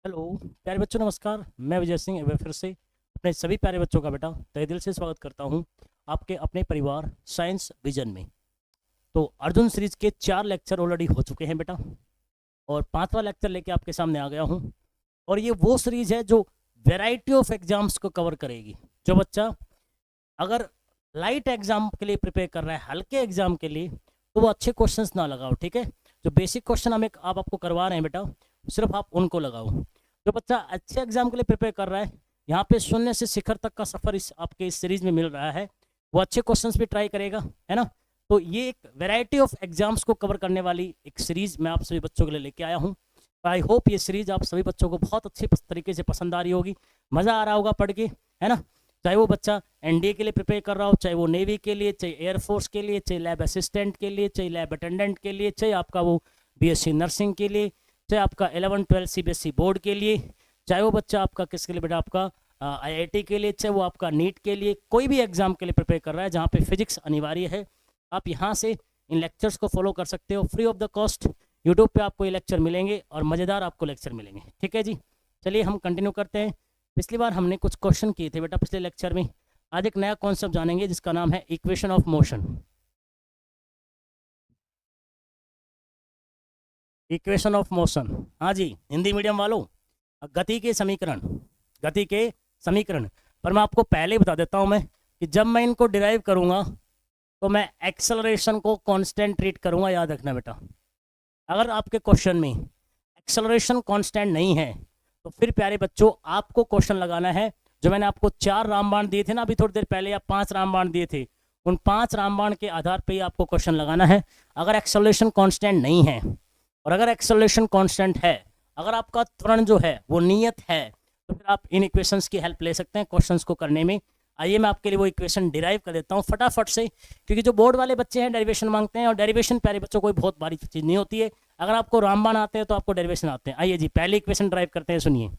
Hello प्यारे बच्चों, नमस्कार। मैं विजय सिंह एक बार फिर से अपने सभी प्यारे बच्चों का बेटा तहे दिल से स्वागत करता हूं आपके अपने परिवार साइंस विजन में। तो अर्जुन सीरीज के 4 लेक्चर ऑलरेडी हो चुके हैं बेटा, और 5वां लेक्चर लेके आपके सामने आ गया हूं। और ये वो सीरीज है जो वैरायटी ऑफ एग्जाम्स को कवर करेगी। जो बच्चा अगर लाइट एग्जाम के लिए प्रिपेयर कर रहा है, हल्के एग्जाम के लिए, तो वो अच्छे क्वेश्चंस ना लगाओ, ठीक है। जो बेसिक क्वेश्चन हम आप आपको करवा रहे हैं बेटा, सिर्फ आप उनको लगाओ। जो बच्चा अच्छे एग्जाम के लिए प्रिपेयर कर रहा है, यहाँ पे शून्य से शिखर तक का सफर इस आपके इस सीरीज में मिल रहा है, वो अच्छे क्वेश्चंस भी ट्राई करेगा, है ना। तो ये एक वैरायटी ऑफ एग्जाम्स को कवर करने वाली एक सीरीज मैं आप सभी बच्चों के लिए लेके आया हूँ। आई होप ये सीरीज आप सभी बच्चों को बहुत अच्छे तरीके से पसंद आ रही होगी, मज़ा आ रहा होगा पढ़ के, है ना। चाहे वो बच्चा एनडीए के लिए प्रिपेयर कर रहा हो, चाहे वो नेवी के लिए, चाहे एयरफोर्स के लिए, चाहे लैब असिस्टेंट के लिए, चाहे लैब अटेंडेंट के लिए, चाहे आपका वो बीएससी नर्सिंग के लिए, चाहे आपका 11-12 सीबीएसई बोर्ड के लिए, चाहे वो बच्चा आपका किसके लिए बेटा, आपका आईआईटी के लिए, चाहे वो आपका नीट के लिए, कोई भी एग्जाम के लिए प्रिपेयर कर रहा है जहाँ पे फिजिक्स अनिवार्य है, आप यहाँ से इन लेक्चर्स को फॉलो कर सकते हो free of the cost. YouTube पे आपको ये लेक्चर मिलेंगे और मज़ेदार आपको लेक्चर मिलेंगे, ठीक है जी। चलिए हम कंटिन्यू करते हैं। पिछली बार हमने कुछ क्वेश्चन किए थे बेटा पिछले लेक्चर में। आज एक नया कॉन्सेप्ट जानेंगे जिसका नाम है equation of motion. Equation of motion, हाँ जी हिंदी मीडियम वालों, गति के समीकरण, गति के समीकरण। पर मैं आपको पहले ही बता देता हूँ मैं कि जब मैं इनको डिराइव करूँगा तो मैं एक्सेलरेशन को कांस्टेंट ट्रीट करूँगा, याद रखना बेटा। अगर आपके क्वेश्चन में एक्सेलरेशन कांस्टेंट नहीं है तो फिर प्यारे बच्चों आपको क्वेश्चन लगाना है। जो मैंने आपको 4 रामबाण दिए थे ना अभी थोड़ी देर पहले, या 5 रामबाण दिए थे, उन 5 रामबाण के आधार पे ही आपको क्वेश्चन लगाना है। अगर एक्सेलरेशन कांस्टेंट नहीं है, और अगर एक्सेलरेशन कांस्टेंट है, अगर आपका त्वरण जो है वो नियत है, तो फिर आप इन इक्वेशंस की हेल्प ले सकते हैं क्वेश्चंस को करने में। आइए मैं आपके लिए वो इक्वेशन डिराइव कर देता हूँ फटाफट से, क्योंकि जो बोर्ड वाले बच्चे हैं डेरिवेशन मांगते हैं, और डेरिवेशन प्यारे बच्चों कोई बहुत बड़ी चीज़ नहीं होती है। अगर आपको रामबाण आते हैं तो आपको डेरिवेशन आते हैं। आइए जी पहले इक्वेशन ड्राइव करते हैं, सुनिए।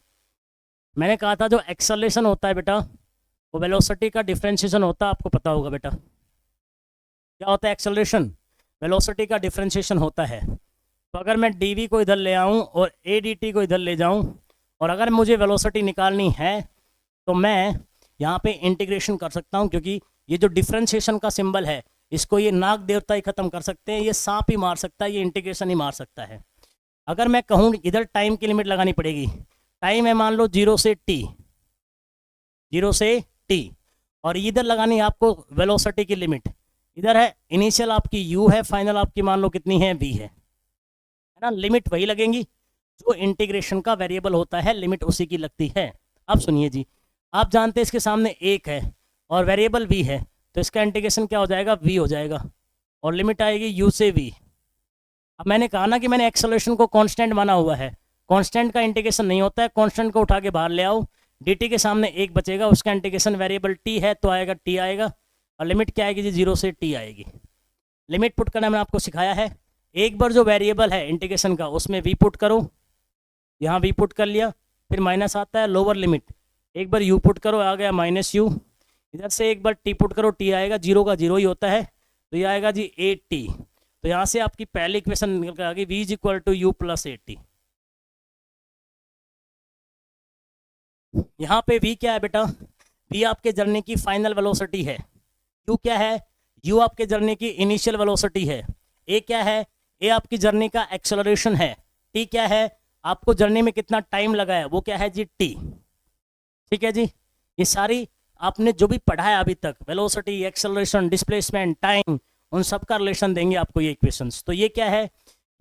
मैंने कहा था जो एक्सेलरेशन होता है बेटा वो वेलोसिटी का डिफरेंशिएशन होता है, आपको पता होगा बेटा। क्या होता है एक्सेलरेशन? वेलोसिटी का डिफरेंशिएशन होता है। तो अगर मैं डी को इधर ले आऊँ और ए डी टी को इधर ले जाऊँ, और अगर मुझे वेलोसिटी निकालनी है तो मैं यहाँ पे इंटीग्रेशन कर सकता हूँ, क्योंकि ये जो डिफरेंशिएशन का सिंबल है इसको ये नाग देवता ही खत्म कर सकते हैं, ये सांप ही मार सकता है, ये इंटीग्रेशन ही मार सकता है। अगर मैं कहूँ इधर टाइम की लिमिट लगानी पड़ेगी, टाइम है मान लो 0 से टी, 0 से टी, और इधर लगानी है आपको वेलोसिटी की लिमिट। इधर है इनिशियल आपकी u है, फाइनल आपकी मान लो कितनी है v है ना। लिमिट वही लगेंगी जो इंटीग्रेशन का वेरिएबल होता है, लिमिट उसी की लगती है। अब सुनिए जी, आप जानते हैं इसके सामने 1 है और वेरिएबल v है, तो इसका इंटीग्रेशन क्या हो जाएगा, v हो जाएगा, और लिमिट आएगी u से v। अब मैंने कहा ना कि मैंने एक्सेलरेशन को कांस्टेंट माना हुआ है, कांस्टेंट का इंटीग्रेशन नहीं होता है, कांस्टेंट को उठा के बाहर ले आओ, dt के सामने 1 बचेगा, उसका इंटीग्रेशन वेरिएबल t है तो आएगा t आएगा, और लिमिट क्या आएगी जी, 0 से t आएगी। लिमिट पुट करना मैंने आपको सिखाया है। एक बार जो वेरिएबल है इंटीग्रेशन का उसमें v पुट करो, यहाँ v पुट कर लिया, फिर माइनस आता है लोअर लिमिट, एक बार u पुट करो, आ गया माइनस u, इधर से एक बार t पुट करो, t आएगा, 0 का 0 ही होता है, तो ये आएगा जी 8t। तो यहाँ से आपकी पहली इक्वेशन निकल कर आ गई v is equal to u plus 8t। यहाँ पे v क्या है बेटा, v आपके जर्नी की फाइनल वेलोसिटी है, u क्या है, u आपके जर्नी की इनिशियल वेलोसिटी है, a क्या है, a आपकी जर्नी का एक्सेलरेशन है, t क्या है, आपको जर्नी में कितना टाइम लगा है वो क्या है जी t। ठीक है जी, ये सारी आपने जो भी पढ़ा है अभी तक, वेलोसिटी, एक्सेलरेशन, डिस्प्लेसमेंट, टाइम, उन सब का रिलेशन देंगे आपको ये इक्वेशंस। तो ये क्या है,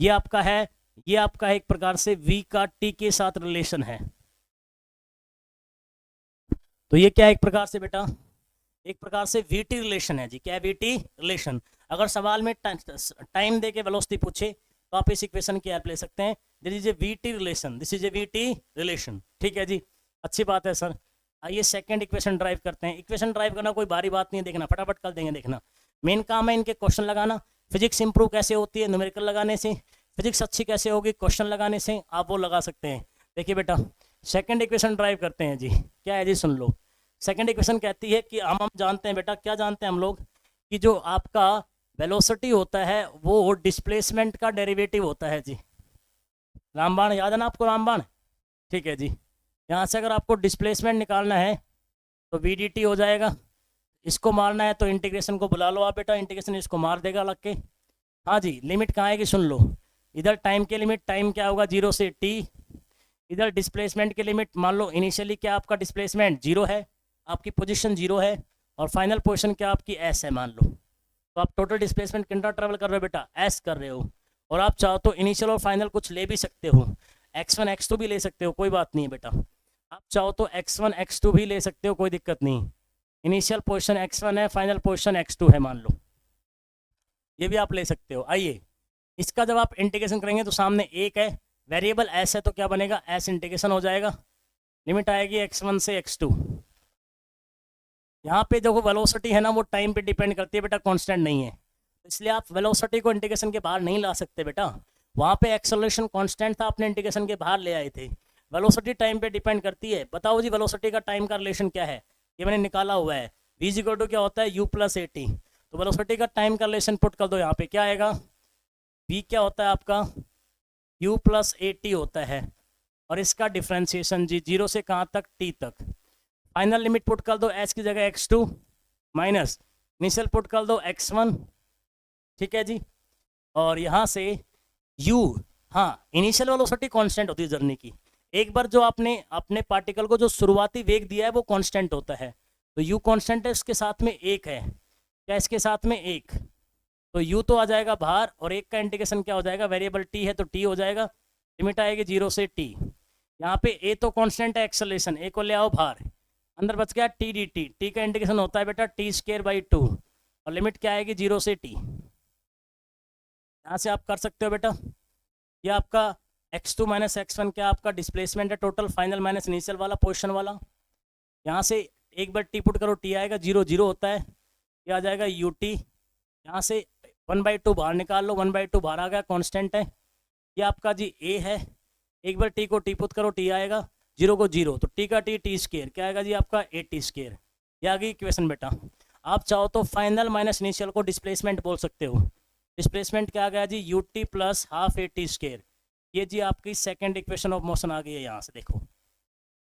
ये आपका है, ये आपका एक प्रकार से v का t के साथ रिलेशन है। तो ये क्या है एक प्रकार से बेटा, एक प्रकार से वीटी रिलेशन है जी। क्या है वीटी रिलेशन? अगर सवाल में टाइम दे के वेलोसिटी पूछे तो आप इस इक्वेशन की हेल्प ले सकते हैं, this is a VT relation, this is a VT relation. ठीक है जी, अच्छी बात है सर। आइए सेकंड इक्वेशन ड्राइव करते हैं। इक्वेशन ड्राइव करना कोई भारी बात नहीं है, देखना फटाफट कर देंगे। देखना मेन काम है इनके क्वेश्चन लगाना। फिजिक्स इंप्रूव कैसे होती है, न्यूमेरिकल लगाने से। फिजिक्स अच्छी कैसे होगी, क्वेश्चन लगाने से। आप वो लगा सकते हैं। देखिए बेटा सेकंड इक्वेशन ड्राइव करते हैं जी। क्या है जी, सुन लो। सेकंड इक्वेशन कहती है कि हम जानते हैं बेटा, क्या जानते हैं हम लोग, कि जो आपका वेलोसिटी होता है वो डिस्प्लेसमेंट का डेरिवेटिव होता है जी। रामबाण याद है ना आपको, रामबाण? ठीक है जी। यहाँ से अगर आपको डिस्प्लेसमेंट निकालना है तो वी डी टी हो जाएगा, इसको मारना है तो इंटीग्रेशन को बुला लो आप बेटा, इंटीग्रेशन इसको मार देगा लग के। हाँ जी, लिमिट कहाँ आएगी सुन लो, इधर टाइम की लिमिट, टाइम क्या होगा 0 से t, इधर डिस्प्लेसमेंट की लिमिट, मान लो इनिशियली क्या आपका डिस्प्लेसमेंट 0 है, आपकी पोजीशन 0 है, और फाइनल पोजीशन क्या आपकी s है मान लो, तो आप टोटल डिस्प्लेसमेंट कितना ट्रेवल कर रहे हो बेटा, s कर रहे हो। और आप चाहो तो इनिशियल और फाइनल कुछ ले भी सकते हो, x1 x2 भी ले सकते हो, कोई बात नहीं है बेटा। आप चाहो तो x1 x2 भी ले सकते हो, कोई दिक्कत नहीं। इनिशियल पोजीशन x1 है, फाइनल पोजीशन x2 है मान लो, ये भी आप ले सकते हो। आइए इसका जब आप इंटीग्रेशन करेंगे तो सामने एक है, वेरिएबल s है तो क्या बनेगा, s इंटीग्रेशन हो जाएगा, लिमिट आएगी x1 से x2। यहाँ पे देखो वेलोसिटी है ना, वो टाइम पे डिपेंड करती है बेटा, कांस्टेंट नहीं है, इसलिए आप वेलोसिटी को इंटीग्रेशन के बाहर नहीं ला सकते बेटा। वहाँ पे एक्सेलरेशन कांस्टेंट था, आपने इंटीग्रेशन के बाहर ले आए थे, वेलोसिटी टाइम पे डिपेंड करती है। बताओ जी वेलोसिटी का टाइम का रिलेशन क्या है, ये मैंने निकाला हुआ है, v इक्वल टू क्या होता है u प्लस ए टी। तो वेलोसिटी का टाइम का रिलेशन पुट कर दो, यहाँ पे क्या आएगा, v क्या होता है आपका u प्लस ए टी होता है, और इसका डिफ्रेंसिएशन जी 0 से कहाँ तक, t तक। फाइनल लिमिट पुट कर दो, s की जगह x2 माइनस इनिशियल पुट कर दो x1, ठीक है जी। और यहाँ से u, हाँ इनिशियल वेलोसिटी कांस्टेंट होती है जर्नी की, एक बार जो आपने अपने पार्टिकल को जो शुरुआती वेग दिया है वो कांस्टेंट होता है, तो u कांस्टेंट है, इसके साथ में एक है, क्या इसके साथ में एक, तो u तो आ जाएगा बाहर, और एक का इंटीग्रेशन क्या हो जाएगा, वेरिएबल t है तो t हो जाएगा, लिमिट आएगी 0 से t। यहाँ पे a तो कांस्टेंट है एक्सेलरेशन, a को ले आओ बाहर, अंदर बच गया t dt, t का इंटीग्रेशन होता है बेटा t स्क्वायर बाई 2, और लिमिट क्या आएगी 0 से t। यहाँ से आप कर सकते हो बेटा, ये आपका x2 माइनस x1 क्या आपका डिस्प्लेसमेंट है टोटल, फाइनल माइनस इनिशियल वाला पोजीशन वाला। यहाँ से एक बार t पुट करो, t आएगा 0 0 होता है, ये आ जाएगा ut। यहाँ से 1/2 बाहर निकाल लो, 1/2 बाहर आ गया, कांस्टेंट है। ये आपका जी a है, एक बार t को t पुट करो, t आएगा 0 को 0, तो t का t स्क्वायर क्या आएगा जी आपका a स्क्वायर। ये आ गई इक्वेशन बेटा। आप चाहो तो फाइनल माइनस इनिशियल को डिस्प्लेसमेंट बोल सकते हो, डिस्प्लेसमेंट क्या आ गया जी ut plus half a square. ये जी आपकी सेकंड इक्वेशन ऑफ मोशन आ गई है। यहाँ से देखो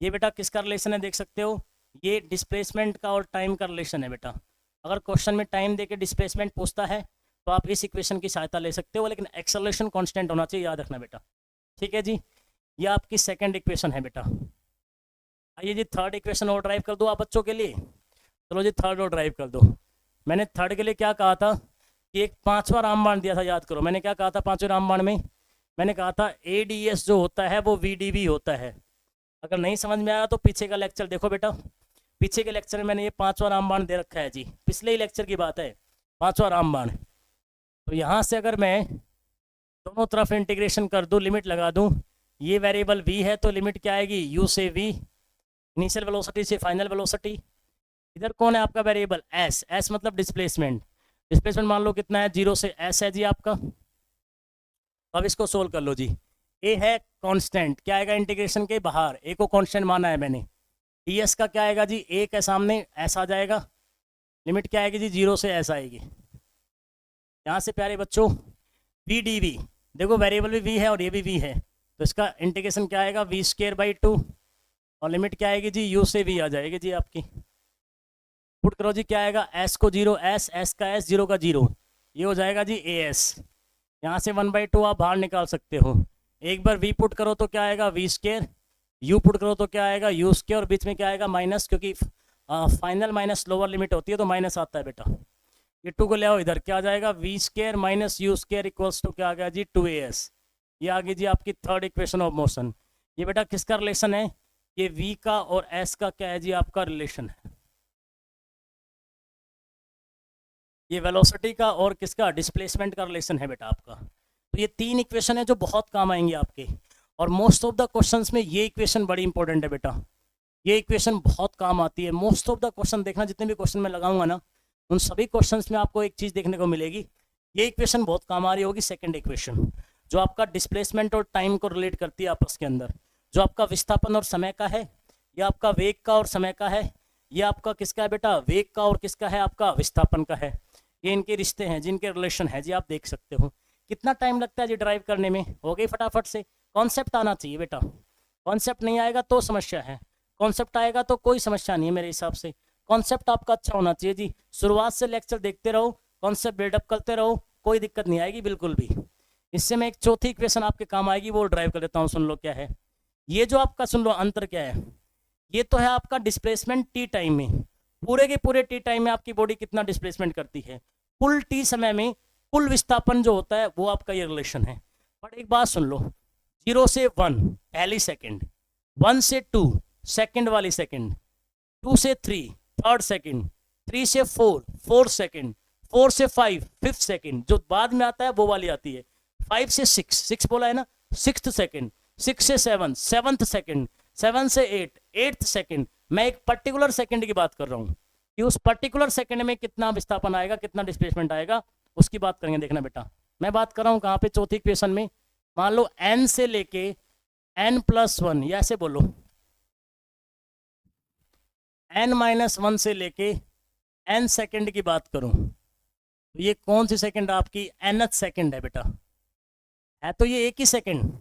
ये बेटा किसका रिलेशन है, देख सकते हो, ये डिस्प्लेसमेंट का और टाइम का रिलेशन है बेटा। अगर क्वेश्चन में टाइम देके डिस्प्लेसमेंट पूछता है तो आप इस इक्वेशन की सहायता ले सकते हो, लेकिन एक्सेलरेशन कांस्टेंट होना चाहिए, याद रखना बेटा, ठीक है जी। ये आपकी सेकंड इक्वेशन है बेटा। आइए जी थर्ड इक्वेशन और ड्राइव कर दो आप बच्चों के लिए, चलो जी थर्ड और ड्राइव कर दो। मैंने थर्ड के लिए क्या कहा था कि एक 5वां रामबाण दिया था, याद करो मैंने क्या कहा था 5वें रामबाण में, मैंने कहा था ADS जो होता है वो VDV होता है। अगर नहीं समझ में आया तो पीछे का लेक्चर देखो बेटा, पीछे के लेक्चर में मैंने ये 5वां रामबाण दे रखा है जी, पिछले ही लेक्चर की बात है, 5वां रामबाण। तो यहाँ से अगर मैं दोनों तरफ इंटीग्रेशन कर दूँ, लिमिट लगा दूँ, ये वेरिएबल v है तो लिमिट क्या आएगी u से v, इनिशियल वेलोसिटी से फाइनल वेलोसिटी। इधर कौन है आपका वेरिएबल s, s मतलब डिस्प्लेसमेंट, डिस्प्लेसमेंट मान लो कितना है 0 से s है जी आपका। अब इसको सोल्व कर लो जी, a है कांस्टेंट, क्या आएगा इंटीग्रेशन के बाहर, a को कांस्टेंट माना है मैंने, ds का क्या आएगा जी, a के सामने s आ जाएगा, लिमिट क्या आएगी जी 0 से s आएगी। यहाँ से प्यारे बच्चों VDV, देखो वेरिएबल भी v है और ये भी v है, तो इसका इंटीग्रेशन क्या आएगा v स्क्वायर बाई 2, और लिमिट क्या आएगी जी u से v आ जाएगी जी आपकी। पुट करो जी, क्या आएगा s को 0 s का s 0 का 0, ये हो जाएगा जी as। यहाँ से 1/2 आप बाहर निकाल सकते हो, एक बार v पुट करो तो क्या आएगा v स्क्वायर, u पुट करो तो क्या आएगा u स्क्वायर, और बीच में क्या आएगा माइनस, क्योंकि फाइनल माइनस लोअर लिमिट होती है तो माइनस आता है बेटा। ये 2 को ले आओ इधर, क्या आ जाएगा v square minus u square equals to क्या आ गया जी 2as। ये आ गई जी आपकी थर्ड इक्वेशन ऑफ मोशन। ये बेटा किसका रिलेशन है, ये v का और s का क्या है जी आपका रिलेशन है, ये वेलोसिटी का और किसका डिस्प्लेसमेंट का रिलेशन है बेटा आपका। तो ये 3 इक्वेशन है जो बहुत काम आएंगे आपके, और मोस्ट ऑफ द क्वेश्चंस में ये इक्वेशन बड़ी इंपॉर्टेंट है बेटा, ये इक्वेशन बहुत काम आती है। मोस्ट ऑफ द क्वेश्चन देखना, जितने भी क्वेश्चन मैं लगाऊंगा ना उन सभी क्वेश्चंस में आपको एक चीज़ देखने को मिलेगी, ये इक्वेशन बहुत काम आ रही होगी, सेकेंड इक्वेशन जो आपका डिस्प्लेसमेंट और टाइम को रिलेट करती है आपस के अंदर, जो आपका विस्थापन और समय का है, ये आपका वेग का और समय का है, ये आपका किसका है बेटा वेग का और किसका है आपका विस्थापन का है। ये इनके रिश्ते हैं जिनके रिलेशन है जी, आप देख सकते हो। कितना टाइम लगता है जी ड्राइव करने में, हो गई फटाफट से, कॉन्सेप्ट आना चाहिए बेटा, कॉन्सेप्ट नहीं आएगा तो समस्या है, कॉन्सेप्ट आएगा तो कोई समस्या नहीं है मेरे हिसाब से। कॉन्सेप्ट आपका अच्छा होना चाहिए जी, शुरुआत से लेक्चर देखते रहो, कॉन्सेप्ट बिल्डअप करते रहो, कोई दिक्कत नहीं आएगी बिल्कुल भी। इससे मैं एक चौथी इक्वेशन आपके काम आएगी, वो ड्राइव कर देता हूँ, सुन लो क्या है ये जो आपका, सुन लो अंतर क्या है। ये तो है आपका डिस्प्लेसमेंट टी टाइम में, पूरे के पूरे टी टाइम में आपकी बॉडी कितना डिस्प्लेसमेंट करती है, कुल टी समय में कुल विस्थापन जो होता है वो आपका ये रिलेशन है। बट एक बात सुन लो, 0 से 1 पहली सेकंड, 1 से 2 सेकंड वाली सेकंड, 2 से 3 थर्ड सेकंड, 3 से 4 फोर्थ सेकंड, 4 से 5 फिफ्थ सेकंड, जो बाद में आता है वो वाली आती है। 5 से 6 बोला है ना, 6th सेकंड, 6 से 7 7th सेकंड, 7 से 8 8th सेकंड। मैं एक पर्टिकुलर सेकंड की बात कर रहा हूँ कि उस पर्टिकुलर सेकंड में कितना विस्थापन आएगा, कितना डिस्प्लेसमेंट आएगा, उसकी बात करेंगे। देखना बेटा, मैं बात कर रहा हूँ कहाँ पे, चौथी इक्वेशन में। मान लो n से लेके n+1, या ऐसे बोलो n-1 से लेके n सेकंड की बात करूं तो ये कौन सी सेकंड आपकी nth सेकंड है बेटा, है तो ये एक ही सेकंड।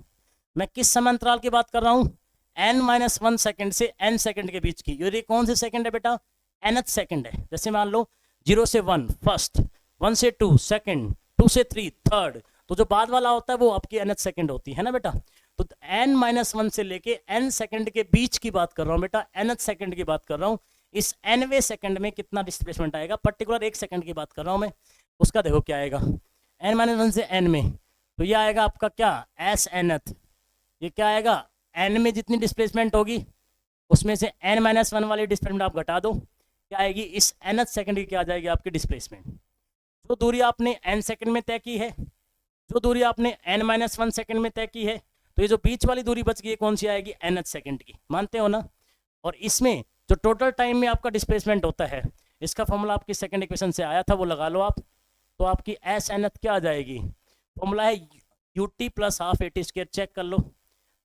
मैं किस समय अंतराल की बात कर रहा हूं, n-1 सेकंड से n सेकंड के बीच की। ये कौन सी सेकंड है बेटा, nth सेकंड है। जैसे मान लो 0 से 1 फर्स्ट, 1 से 2 सेकंड, 2 से 3 थर्ड, तो जो बाद वाला होता है वो आपकी nth सेकंड होती है ना बेटा। तो n-1 से लेके n सेकंड के बीच की बात कर रहा हूँ बेटा, nth सेकंड की बात कर रहा हूँ। इस nवें सेकंड में कितना डिस्प्लेसमेंट आएगा, पर्टिकुलर एक सेकंड की बात कर रहा हूँ मैं, उसका देखो क्या आएगा। n-1 से n में तो ये आएगा आपका क्या, s nth। ये क्या आएगा, n में जितनी डिस्प्लेसमेंट होगी उसमें से n-1 वाली डिस्प्लेसमेंट आप घटा दो, क्या आएगी, इस nth सेकंड की क्या आ जाएगी आपकी डिस्प्लेसमेंट। जो दूरी आपने n सेकंड में तय की है, जो दूरी आपने n-1 सेकंड में तय की है, तो ये जो बीच वाली दूरी बच गई है कौन सी आएगी, nth सेकंड की, मानते हो ना। और इसमें जो टोटल टाइम में आपका डिस्प्लेसमेंट होता है, इसका फॉर्मूला आपकी सेकंड इक्वेशन से आया था, वो लगा लो आप, तो आपकी एस nth क्या आ जाएगी, फॉर्मूला है ut plus half AT square, check कर लो,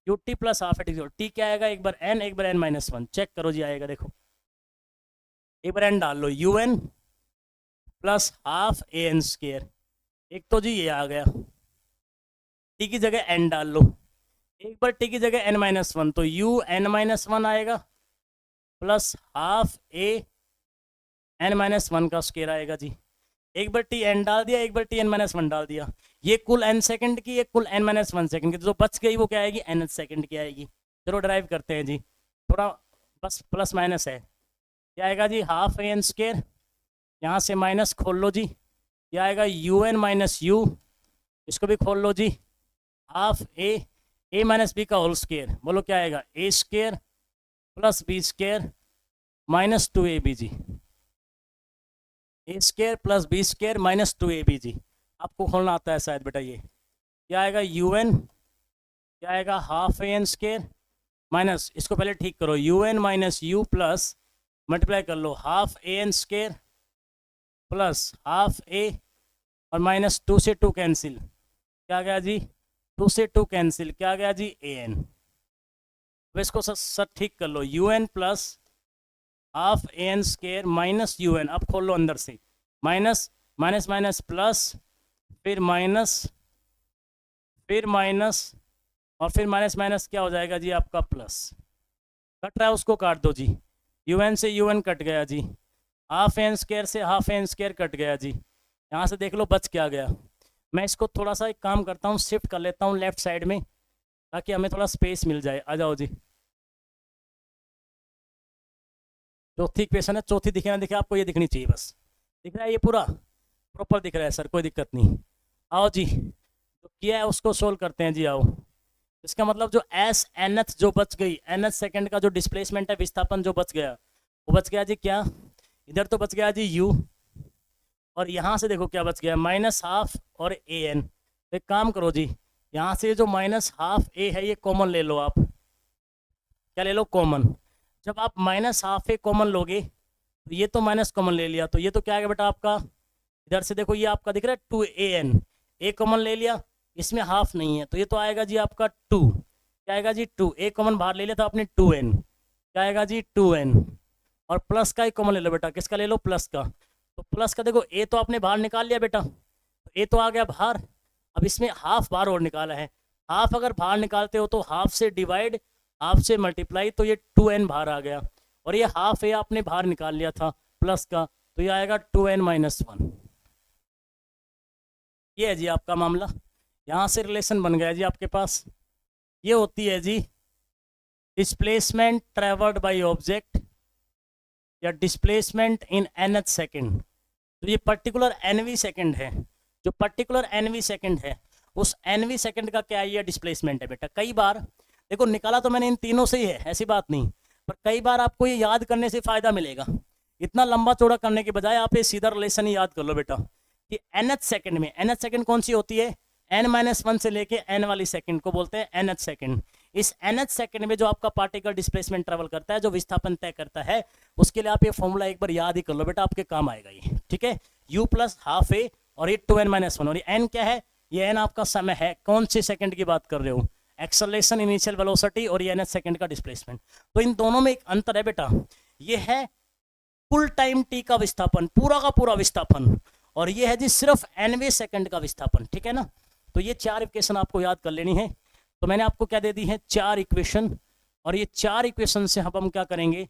ut plus half AT square, T क्या आएगा, एक बार n एक बार n-1, चेक करो जी आएगा, देखो एक बार n डाल लो, un plus half an square, एक तो जी ये आ गया, टी की जगह n डाल लो, एक बार टी की जगह n-1, तो un-1 आएगा प्लस हाफ a n-1 का स्क्वायर आएगा जी। एक बार टी n डाल दिया, एक बार टी n-1 डाल दिया, ये कुल n सेकंड की, ये कुल n-1 सेकंड की, तो जो बच गई वो क्या आएगी, nth सेकंड की आएगी। चलो ड्राइव करते हैं जी, थोड़ा बस प्लस माइनस है, क्या आएगा जी, हाफ an स्क्वायर, यहाँ से माइनस खोल लो जी, क्या आएगा un माइनस u, इसको भी खोल लो जी, हाफ a माइनस बी का होल स्क्वायर, बोलो क्या आएगा, a square plus B square minus 2ab जी, a square plus B square minus 2ab जी। आपको खोलना आता है शायद बेटा, ये क्या आएगा un, क्या आएगा हाफ an स्क्वायर माइनस, इसको पहले ठीक करो, un minus u plus multiply कर लो half an square plus half a और माइनस 2 से 2 कैंसिल, क्या गया जी, 2 से 2 कैंसिल, क्या गया जी an। अब इसको सर ठीक कर लो, un plus half an square minus un, अब खोल लो अंदर से, माइनस माइनस माइनस प्लस, फिर माइनस, फिर माइनस, और फिर माइनस माइनस क्या हो जाएगा जी आपका प्लस, कट रहा है उसको काट दो जी, un से un कट गया जी, हाफ an स्क्वायर से हाफ an स्क्वायर कट गया जी, यहाँ से देख लो बच क्या गया। मैं इसको थोड़ा सा एक काम करता हूँ, शिफ्ट कर लेता हूँ लेफ्ट साइड में, ताकि हमें थोड़ा स्पेस मिल जाए। आ जाओ जी, चौथी इक्वेशन है, चौथी दिखे ना दिखे आपको, ये दिखनी चाहिए बस, दिख रहा है ये पूरा प्रॉपर दिख रहा है सर, कोई दिक्कत नहीं। आओ जी, तो किया है उसको सोल्व करते हैं जी, आओ। इसका मतलब जो एस nth जो बच गई, nth सेकंड का जो डिस्प्लेसमेंट है, विस्थापन जो बच गया, वो बच गया जी क्या, इधर तो बच गया जी u, और यहाँ से देखो क्या बच गया, माइनस हाफ और an। तो एक काम करो जी, यहाँ से जो माइनस हाफ a है ये कॉमन ले लो आप, क्या ले लो, कॉमन। जब आप माइनस हाफ a कॉमन लोगे तो ये तो माइनस कॉमन ले लिया, तो ये तो क्या आएगा बेटा आपका, इधर से देखो ये आपका दिख रहा है 2an, a कॉमन ले लिया, इसमें हाफ नहीं है, तो ये तो आएगा जी आपका 2, क्या आएगा जी 2, a कॉमन बाहर ले लिया तो आपने 2n, क्या आएगा जी 2n, और प्लस का ही कॉमन ले लो बेटा, किसका ले लो, प्लस का। तो प्लस का देखो a तो आपने बाहर निकाल लिया बेटा, तो a तो आ गया बाहर, अब इसमें हाफ बाहर और निकाला है, हाफ अगर बाहर निकालते हो तो हाफ से डिवाइड हाफ से मल्टीप्लाई, तो ये 2n बाहर आ गया, और ये हाफ ए आपने बाहर निकाल लिया था प्लस का, तो ये आएगा 2n-1। ये है जी आपका मामला, यहाँ से रिलेशन बन गया जी आपके पास। ये होती है जी डिस्प्लेसमेंट ट्रेवर्ड बाय ऑब्जेक्ट या डिस्प्लेसमेंट इन nth सेकेंड। तो ये पर्टिकुलर nv सेकेंड है, जो पर्टिकुलर nv सेकेंड है उस nv सेकेंड का क्या ये डिस्प्लेसमेंट है बेटा। कई बार देखो निकाला तो मैंने इन तीनों से ही है, ऐसी बात नहीं, पर कई बार आपको ये याद करने से फायदा मिलेगा। इतना लंबा चौड़ा करने के बजाय आप ये सीधा रिलेशन ही याद कर लो बेटा कि nth सेकेंड में, nth सेकेंड कौन सी होती है, n-1 से लेके n वाली सेकेंड को बोलते हैं nth सेकेंड। इस nth सेकेंड में जो आपका पार्टिकल डिस्प्लेसमेंट ट्रेवल करता है, जो विस्थापन तय करता है, उसके लिए आप ये फॉर्मूला एक बार याद ही कर लो बेटा, आपके काम आएगा ये, ठीक है। u प्लस हाफ ए और ये 2n-1, और ये n क्या है, ये n आपका समय है, कौन से सेकंड की बात कर रहे हो, एक्सेलरेशन इनिशियल वेलोसिटी, और ये nth सेकंड का डिस्प्लेसमेंट। तो इन दोनों में एक अंतर है बेटा, ये है कुल टाइम t का विस्थापन, पूरा का पूरा विस्थापन, और ये है जी सिर्फ nवें सेकंड का विस्थापन, ठीक है ना। तो ये 4 इक्वेशन आपको याद कर लेनी है। तो मैंने आपको क्या दे दी है, 4 इक्वेशन, और ये 4 इक्वेशन से हम क्या करेंगे,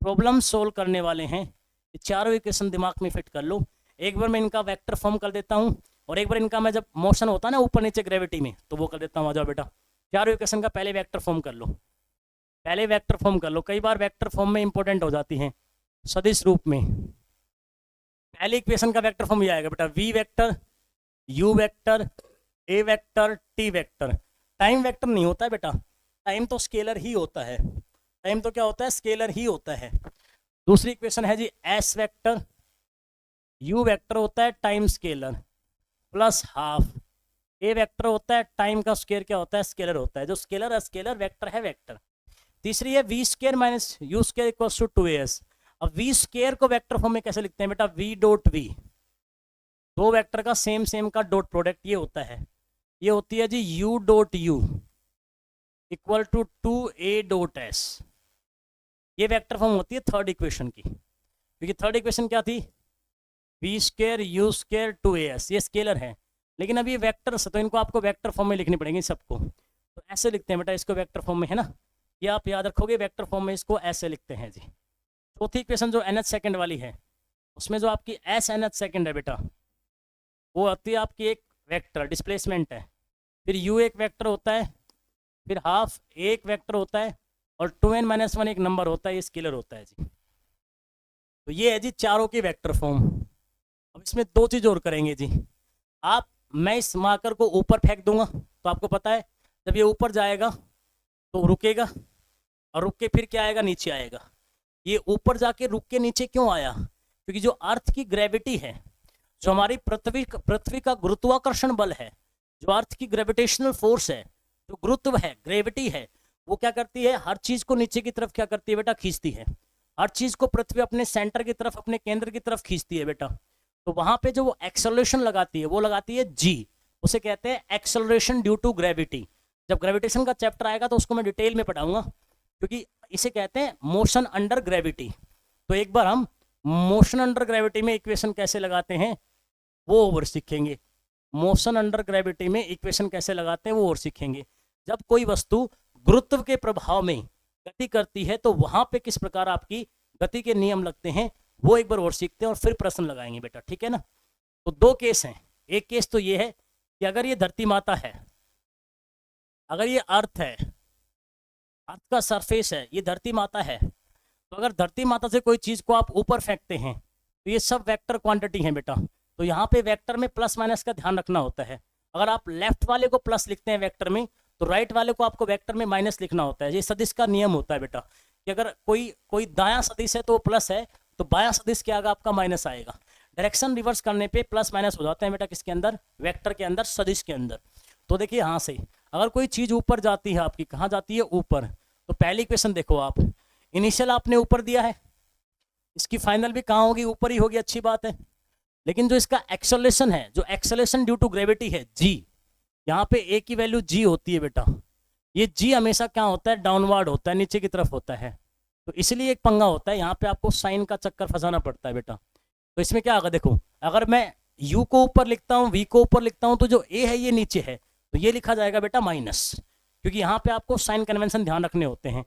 प्रॉब्लम सोल्व करने वाले हैं। ये चारों इक्वेशन दिमाग में फिट कर लो। एक बार मैं इनका वेक्टर फॉर्म कर देता हूँ, और एक बार इनका मैं जब मोशन होता है ना ऊपर नीचे ग्रेविटी में, तो वो कर देता हूँ। आ जाओ बेटा, चारों इक्वेशन का पहले वेक्टर फॉर्म कर लो, पहले वेक्टर फॉर्म कर लो। कई बार वेक्टर फॉर्म में इंपॉर्टेंट हो जाती हैं सदिश रूप में। पहली इक्वेशन का वेक्टर फॉर्म ये आएगा बेटा, V vector, U vector, A vector, T vector. Time vector नहीं होता है बेटा, टाइम तो स्केलर ही होता है, टाइम तो क्या होता है, स्केलर ही होता है। दूसरी इक्वेशन है G S vector, U vector होता है टाइम स्केलर प्लस हाफ, ए वेक्टर होता है टाइम का स्केयर क्या होता है, स्केलर होता है। जो स्केलर है स्केलर, वेक्टर है वेक्टर। तीसरी है V square minus U square equals to 2as। अब वी स्केयर को वेक्टर फॉर्म में कैसे लिखते हैं बेटा, वी डॉट वी, दो वेक्टर का सेम का डॉट प्रोडक्ट ये होता है, ये होती है जी u dot U equal to 2a dot s। ये वेक्टर फॉर्म होती है थर्ड इक्वेशन की, क्योंकि थर्ड इक्वेशन क्या थी, v square you square 2as, ये स्केलर है, लेकिन अब ये वेक्टर्स है तो इनको आपको वेक्टर फॉर्म में लिखनी पड़ेगी सबको। तो ऐसे लिखते हैं बेटा इसको वेक्टर फॉर्म में, है ना, ये आप याद रखोगे, वेक्टर फॉर्म में इसको ऐसे लिखते हैं जी। चौथी इक्वेशन जो nth सेकंड वाली है, उसमें जो आपकी s nth सेकंड है बेटा, वो आती है आपकी एक वेक्टर डिस्प्लेसमेंट है, फिर u एक वेक्टर होता है, फिर हाफ एक वेक्टर होता है, और 2n-1 एक नंबर होता है, ये स्केलर होता है जी। तो ये है जी चारों की वेक्टर फॉर्म। अब इसमें दो चीज़ और करेंगे जी, आप, मैं इस मार्कर को ऊपर फेंक दूंगा, तो आपको पता है जब ये ऊपर जाएगा तो रुकेगा, और रुक के फिर क्या आएगा, नीचे आएगा। ये ऊपर जाके रुक के नीचे क्यों आया, क्योंकि जो अर्थ की ग्रेविटी है, जो हमारी पृथ्वी का गुरुत्वाकर्षण बल है, जो अर्थ की ग्रेविटेशनल फोर्स है, जो गुरुत्व है, ग्रेविटी है, वो क्या करती है, हर चीज को नीचे की तरफ क्या करती है बेटा, खींचती है। हर चीज को पृथ्वी अपने सेंटर की तरफ, अपने केंद्र की तरफ खींचती है बेटा। तो वहां पे जो वो एक्सेलरेशन लगाती है, वो लगाती है जी, उसे कहते हैं एक्सेलरेशन ड्यू टू ग्रेविटी। जब ग्रेविटेशन का चैप्टर आएगा तो उसको मैं डिटेल में पढ़ाऊंगा, क्योंकि इसे कहते हैं मोशन अंडर ग्रेविटी। तो एक बार हम मोशन अंडर ग्रेविटी में इक्वेशन कैसे लगाते हैं वो और सीखेंगे, मोशन अंडर ग्रेविटी में इक्वेशन कैसे लगाते हैं वो और सीखेंगे। जब कोई वस्तु गुरुत्व के प्रभाव में गति करती है तो वहां पे किस प्रकार आपकी गति के नियम लगते हैं वो एक बार और सीखते हैं, और फिर प्रश्न लगाएंगे बेटा, ठीक है ना। तो दो केस हैं, एक केस तो ये है कि अगर ये धरती माता है, अगर ये अर्थ है, अर्थ का सरफेस है, ये धरती माता है, तो अगर धरती माता से कोई चीज को आप ऊपर फेंकते हैं तो ये सब वेक्टर क्वांटिटी है बेटा। तो यहाँ पे वेक्टर में प्लस माइनस का ध्यान रखना होता है। अगर आप लेफ्ट वाले को प्लस लिखते हैं वेक्टर में, तो राइट वाले को आपको वेक्टर में माइनस लिखना होता है। ये सदिश का नियम होता है बेटा, कि अगर कोई दायां सदिश है तो वो प्लस है, तो बायां सदिश के आगे आपका माइनस आएगा। डायरेक्शन रिवर्स करने पे प्लस माइनस हो जाते हैं बेटा, किसके अंदर, वेक्टर के अंदर, सदिश के अंदर। तो देखिए यहाँ से अगर कोई चीज ऊपर जाती है आपकी, कहाँ जाती है, ऊपर, तो पहली इक्वेशन देखो आप, इनिशियल आपने ऊपर दिया है, इसकी फाइनल भी कहाँ होगी, ऊपर ही होगी, अच्छी बात है। लेकिन जो इसका एक्सेलरेशन है, जो एक्सेलरेशन ड्यू टू ग्रेविटी है जी, यहाँ पे ए की वैल्यू जी होती है बेटा। ये जी हमेशा क्या होता है, डाउनवर्ड होता है, नीचे की तरफ होता है। तो इसलिए एक पंगा होता है, यहाँ पे आपको साइन का चक्कर फंसाना पड़ता है बेटा। तो इसमें क्या होगा, देखो अगर मैं u को ऊपर लिखता हूँ, v को ऊपर लिखता हूँ, तो जो a है ये नीचे है, तो ये लिखा जाएगा बेटा माइनस। क्योंकि यहाँ पे आपको साइन कन्वेंशन ध्यान रखने होते हैं।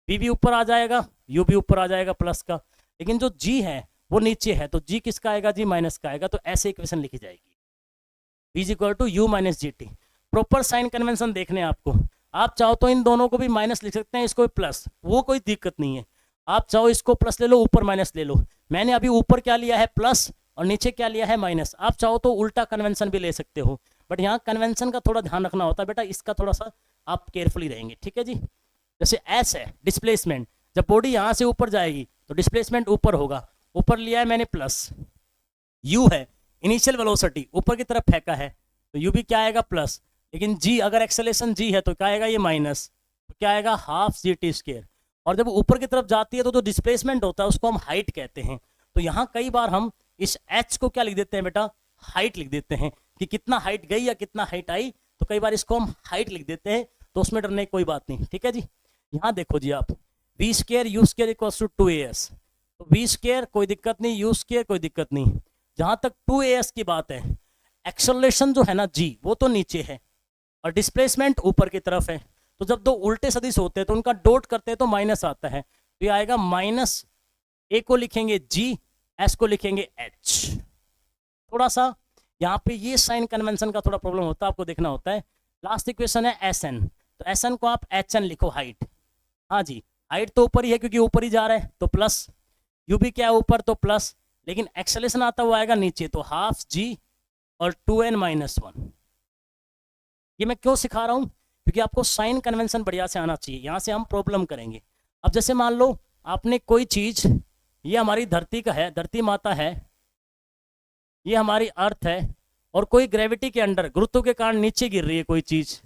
v भी ऊपर आ जाएगा, u भी ऊपर आ जाएगा प्लस का, लेकिन जो g है वो नीचे है, तो g किसका आएगा, g माइनस का आएगा। तो ऐसे इक्वेशन लिखी जाएगी, v is equal to u minus G T. Proper sign convention देखने आपको, आप चाहो तो इन दोनों को भी माइनस लिख सकते हैं, इसको भी प्लस, वो कोई दिक्कत नहीं है। आप चाहो इसको प्लस ले लो, ऊपर माइनस ले लो। मैंने अभी ऊपर क्या लिया है, प्लस, और नीचे क्या लिया है, माइनस। आप चाहो तो उल्टा कन्वेंशन भी ले सकते हो, बट यहाँ कन्वेंशन का थोड़ा ध्यान रखना होता है बेटा, इसका थोड़ा सा आप केयरफुली रहेंगे, ठीक है जी। जैसे एस है डिस्प्लेसमेंट, जब बॉडी यहाँ से ऊपर जाएगी तो डिस्प्लेसमेंट ऊपर होगा, ऊपर लिया है मैंने प्लस। यू है इनिशियल वेलोसिटी, ऊपर की तरफ फेंका है, तो यू भी क्या आएगा, प्लस। लेकिन जी, अगर एक्सेलेरेशन जी है तो क्या आएगा, ये माइनस, तो क्या आएगा, हाफ जी टी स्क्वायर। और जब ऊपर की तरफ जाती है तो जो डिस्प्लेसमेंट होता है उसको हम हाइट कहते हैं। तो यहाँ कई बार हम इस एच को क्या लिख देते हैं बेटा, हाइट लिख देते हैं, कि कितना हाइट गई या कितना हाइट आई, तो कई बार इसको हम हाइट लिख देते हैं, तो उसमें डरने की कोई बात नहीं, ठीक है जी। यहाँ देखो जी आप, V square U square equals to 2as, तो वी स्क्वायर कोई दिक्कत नहीं, यू स्क्वायर कोई दिक्कत नहीं। जहाँ तक 2as की बात है, एक्सेलरेशन जो है ना जी, वो तो नीचे है और डिस्प्लेसमेंट ऊपर की तरफ है, तो जब दो उल्टे सदिश होते हैं तो उनका डॉट करते हैं तो माइनस आता है, तो ये आएगा माइनस, ए को लिखेंगे जी, एस को लिखेंगे एच। थोड़ा सा यहाँ पे ये साइन कन्वेंशन का थोड़ा प्रॉब्लम होता है, आपको देखना होता है। लास्ट इक्वेशन है एस एन, तो एस एन को आप एच एन लिखो, हाइट। हाँ जी, हाइट तो ऊपर ही है क्योंकि ऊपर ही जा रहा है, तो प्लस। यू भी क्या है, ऊपर, तो प्लस, लेकिन एक्सेलेरेशन आता हुआ आएगा नीचे, तो हाफ जी और 2n-1। ये मैं क्यों सिखा रहा हूँ, क्योंकि आपको साइन कन्वेंशन बढ़िया से आना चाहिए, यहाँ से हम प्रॉब्लम करेंगे। अब जैसे मान लो आपने कोई चीज़, ये हमारी धरती का है, धरती माता है, ये हमारी अर्थ है, और कोई ग्रेविटी के अंडर, गुरुत्व के कारण नीचे गिर रही है कोई चीज़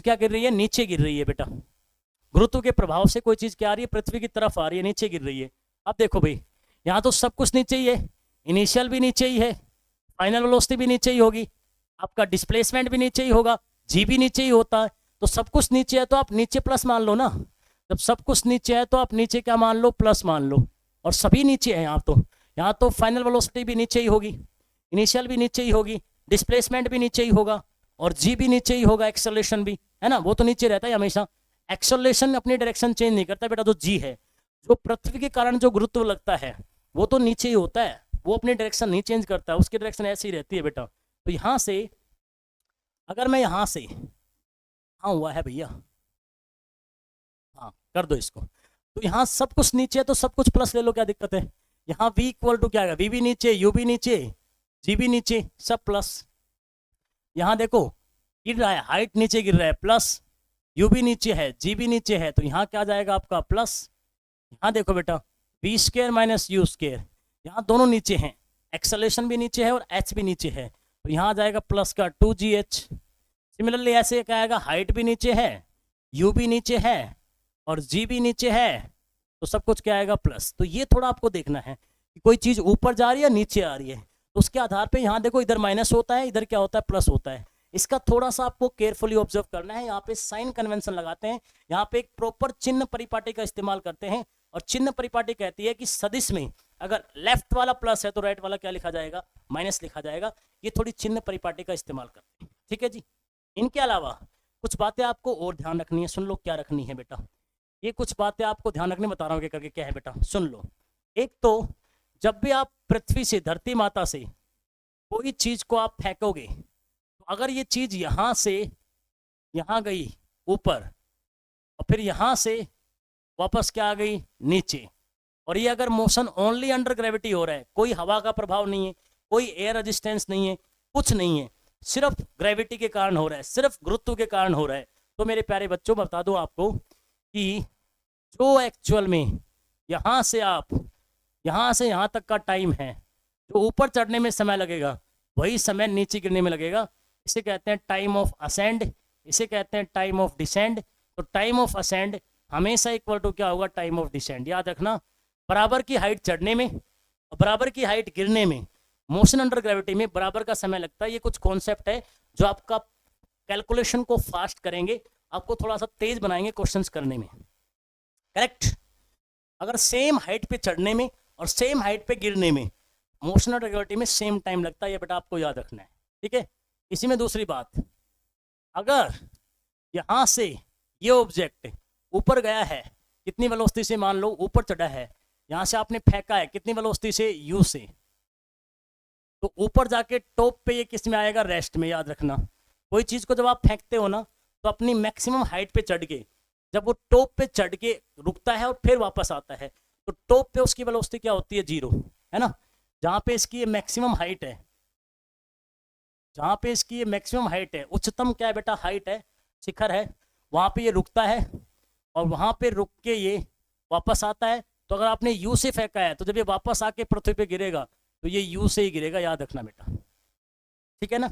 क्या गिर रही है, नीचे गिर रही है बेटा। गुरुत्व के प्रभाव से कोई चीज़ क्या आ रही है, पृथ्वी की तरफ आ रही है, नीचे गिर रही है। अब देखो भाई, यहाँ तो सब कुछ नीचे ही है, इनिशियल भी नीचे ही है, फाइनल वेलोसिटी भी नीचे ही होगी, आपका डिस्प्लेसमेंट भी नीचे ही होगा, जी भी नीचे ही होता है, तो सब कुछ नीचे है, तो आप नीचे प्लस मान लो ना। जब सब कुछ नीचे है तो आप नीचे क्या मान लो, प्लस मान लो, और सभी नीचे है यहाँ तो फाइनल वेलोसिटी भी नीचे ही होगी, इनिशियल भी नीचे ही होगी, डिस्प्लेसमेंट भी नीचे ही होगा, और जी भी नीचे ही होगा, एक्सेलरेशन भी है ना, वो तो नीचे रहता है हमेशा। एक्सेलरेशन अपनी डायरेक्शन चेंज नहीं करता बेटा, जो जी है, जो पृथ्वी के कारण जो गुरुत्व लगता है वो तो नीचे ही होता है, वो अपनी डायरेक्शन नहीं चेंज करता, उसकी डायरेक्शन ऐसी ही रहती है बेटा। तो यहाँ से अगर मैं यहाँ से, हाँ हुआ है भैया, हाँ कर दो इसको, तो यहाँ सब कुछ नीचे है तो सब कुछ प्लस ले लो, क्या दिक्कत है। यहाँ v इक्वल टू क्या है, v भी नीचे, u भी नीचे, g भी नीचे, सब प्लस। यहाँ देखो गिर रहा है, हाइट नीचे गिर रहा है, प्लस, u भी नीचे है, g भी नीचे है, तो यहाँ क्या जाएगा आपका प्लस। यहाँ देखो बेटा, v square minus you square, यहाँ दोनों नीचे हैं, एक्सेलरेशन भी नीचे है और h भी नीचे है, तो यहाँ आ जाएगा प्लस का 2gh। सिमिलरली ऐसे क्या आएगा, हाइट भी नीचे है, u भी नीचे है और g भी नीचे है, तो सब कुछ क्या आएगा, प्लस। तो ये थोड़ा आपको देखना है कि कोई चीज़ ऊपर जा रही है या नीचे आ रही है, तो उसके आधार पे यहाँ देखो इधर माइनस होता है, इधर क्या होता है, प्लस होता है। इसका थोड़ा सा आपको केयरफुली ऑब्जर्व करना है। यहाँ पे साइन कन्वेंशन लगाते हैं, यहाँ पे एक प्रॉपर चिन्ह परिपाटी का इस्तेमाल करते हैं, और चिन्ह परिपाटी कहती है कि सदिश में अगर लेफ्ट वाला प्लस है तो राइट वाला क्या लिखा जाएगा, माइनस लिखा जाएगा। ये थोड़ी चिन्ह परिपाटी का इस्तेमाल करते हैं, ठीक है जी। इनके अलावा कुछ बातें आपको और ध्यान रखनी है, सुन लो क्या रखनी है बेटा। ये कुछ बातें आपको ध्यान रखने बता रहा हूँ, करके क्या है बेटा, सुन लो। एक तो जब भी आप पृथ्वी से, धरती माता से कोई चीज को आप फेंकोगे, तो अगर ये चीज यहाँ से यहाँ गई ऊपर और फिर यहाँ से वापस क्या आ गई नीचे, और ये अगर मोशन ओनली अंडर ग्रेविटी हो रहा है, कोई हवा का प्रभाव नहीं है, कोई एयर रेजिस्टेंस नहीं है, कुछ नहीं है, सिर्फ ग्रेविटी के कारण हो रहा है, सिर्फ गुरुत्व के कारण हो रहा है, तो मेरे प्यारे बच्चों बता दूं आपको कि जो एक्चुअल में यहाँ से यहाँ तक का टाइम है, जो ऊपर चढ़ने में समय लगेगा वही समय नीचे गिरने में लगेगा। इसे कहते हैं टाइम ऑफ असेंड, इसे कहते हैं टाइम ऑफ डिसेंड। तो टाइम ऑफ असेंड हमेशा इक्वल टू क्या होगा, टाइम ऑफ डिसेंड। याद रखना, बराबर की हाइट चढ़ने में और बराबर की हाइट गिरने में, मोशन अंडर ग्रेविटी में बराबर का समय लगता है। ये कुछ कॉन्सेप्ट है जो आपका कैलकुलेशन को फास्ट करेंगे, आपको थोड़ा सा तेज बनाएंगे क्वेश्चंस करने में। करेक्ट। अगर सेम हाइट पे चढ़ने में और सेम हाइट पे गिरने में मोशन अंडर ग्रेविटी में सेम टाइम लगता है, ये बेटा आपको याद रखना है, ठीक है। इसी में दूसरी बात, अगर यहाँ से ये ऑब्जेक्ट ऊपर गया है, कितनी वेलोसिटी से, मान लो ऊपर चढ़ा है, यहाँ से आपने फेंका है कितनी वेलोसिटी से, यू से, तो ऊपर जाके टॉप पे ये किस में आएगा, रेस्ट में। याद रखना, कोई चीज को जब आप फेंकते हो ना तो अपनी मैक्सिमम हाइट पे चढ़ के, जब वो टॉप पे चढ़ के रुकता है और फिर वापस आता है, तो टॉप पे उसकी वेलोसिटी क्या होती है, 0, है ना। जहां पे इसकी ये मैक्सिमम हाइट है, जहां पे इसकी ये मैक्सिमम हाइट है, उच्चतम क्या है बेटा, हाइट है, शिखर है, वहां पे ये रुकता है और वहां पे रुक के ये वापस आता है। तो अगर आपने यू से फेंका है तो जब ये वापस आके पृथ्वी पे गिरेगा तो ये यू से ही गिरेगा, याद रखना बेटा, ठीक है ना।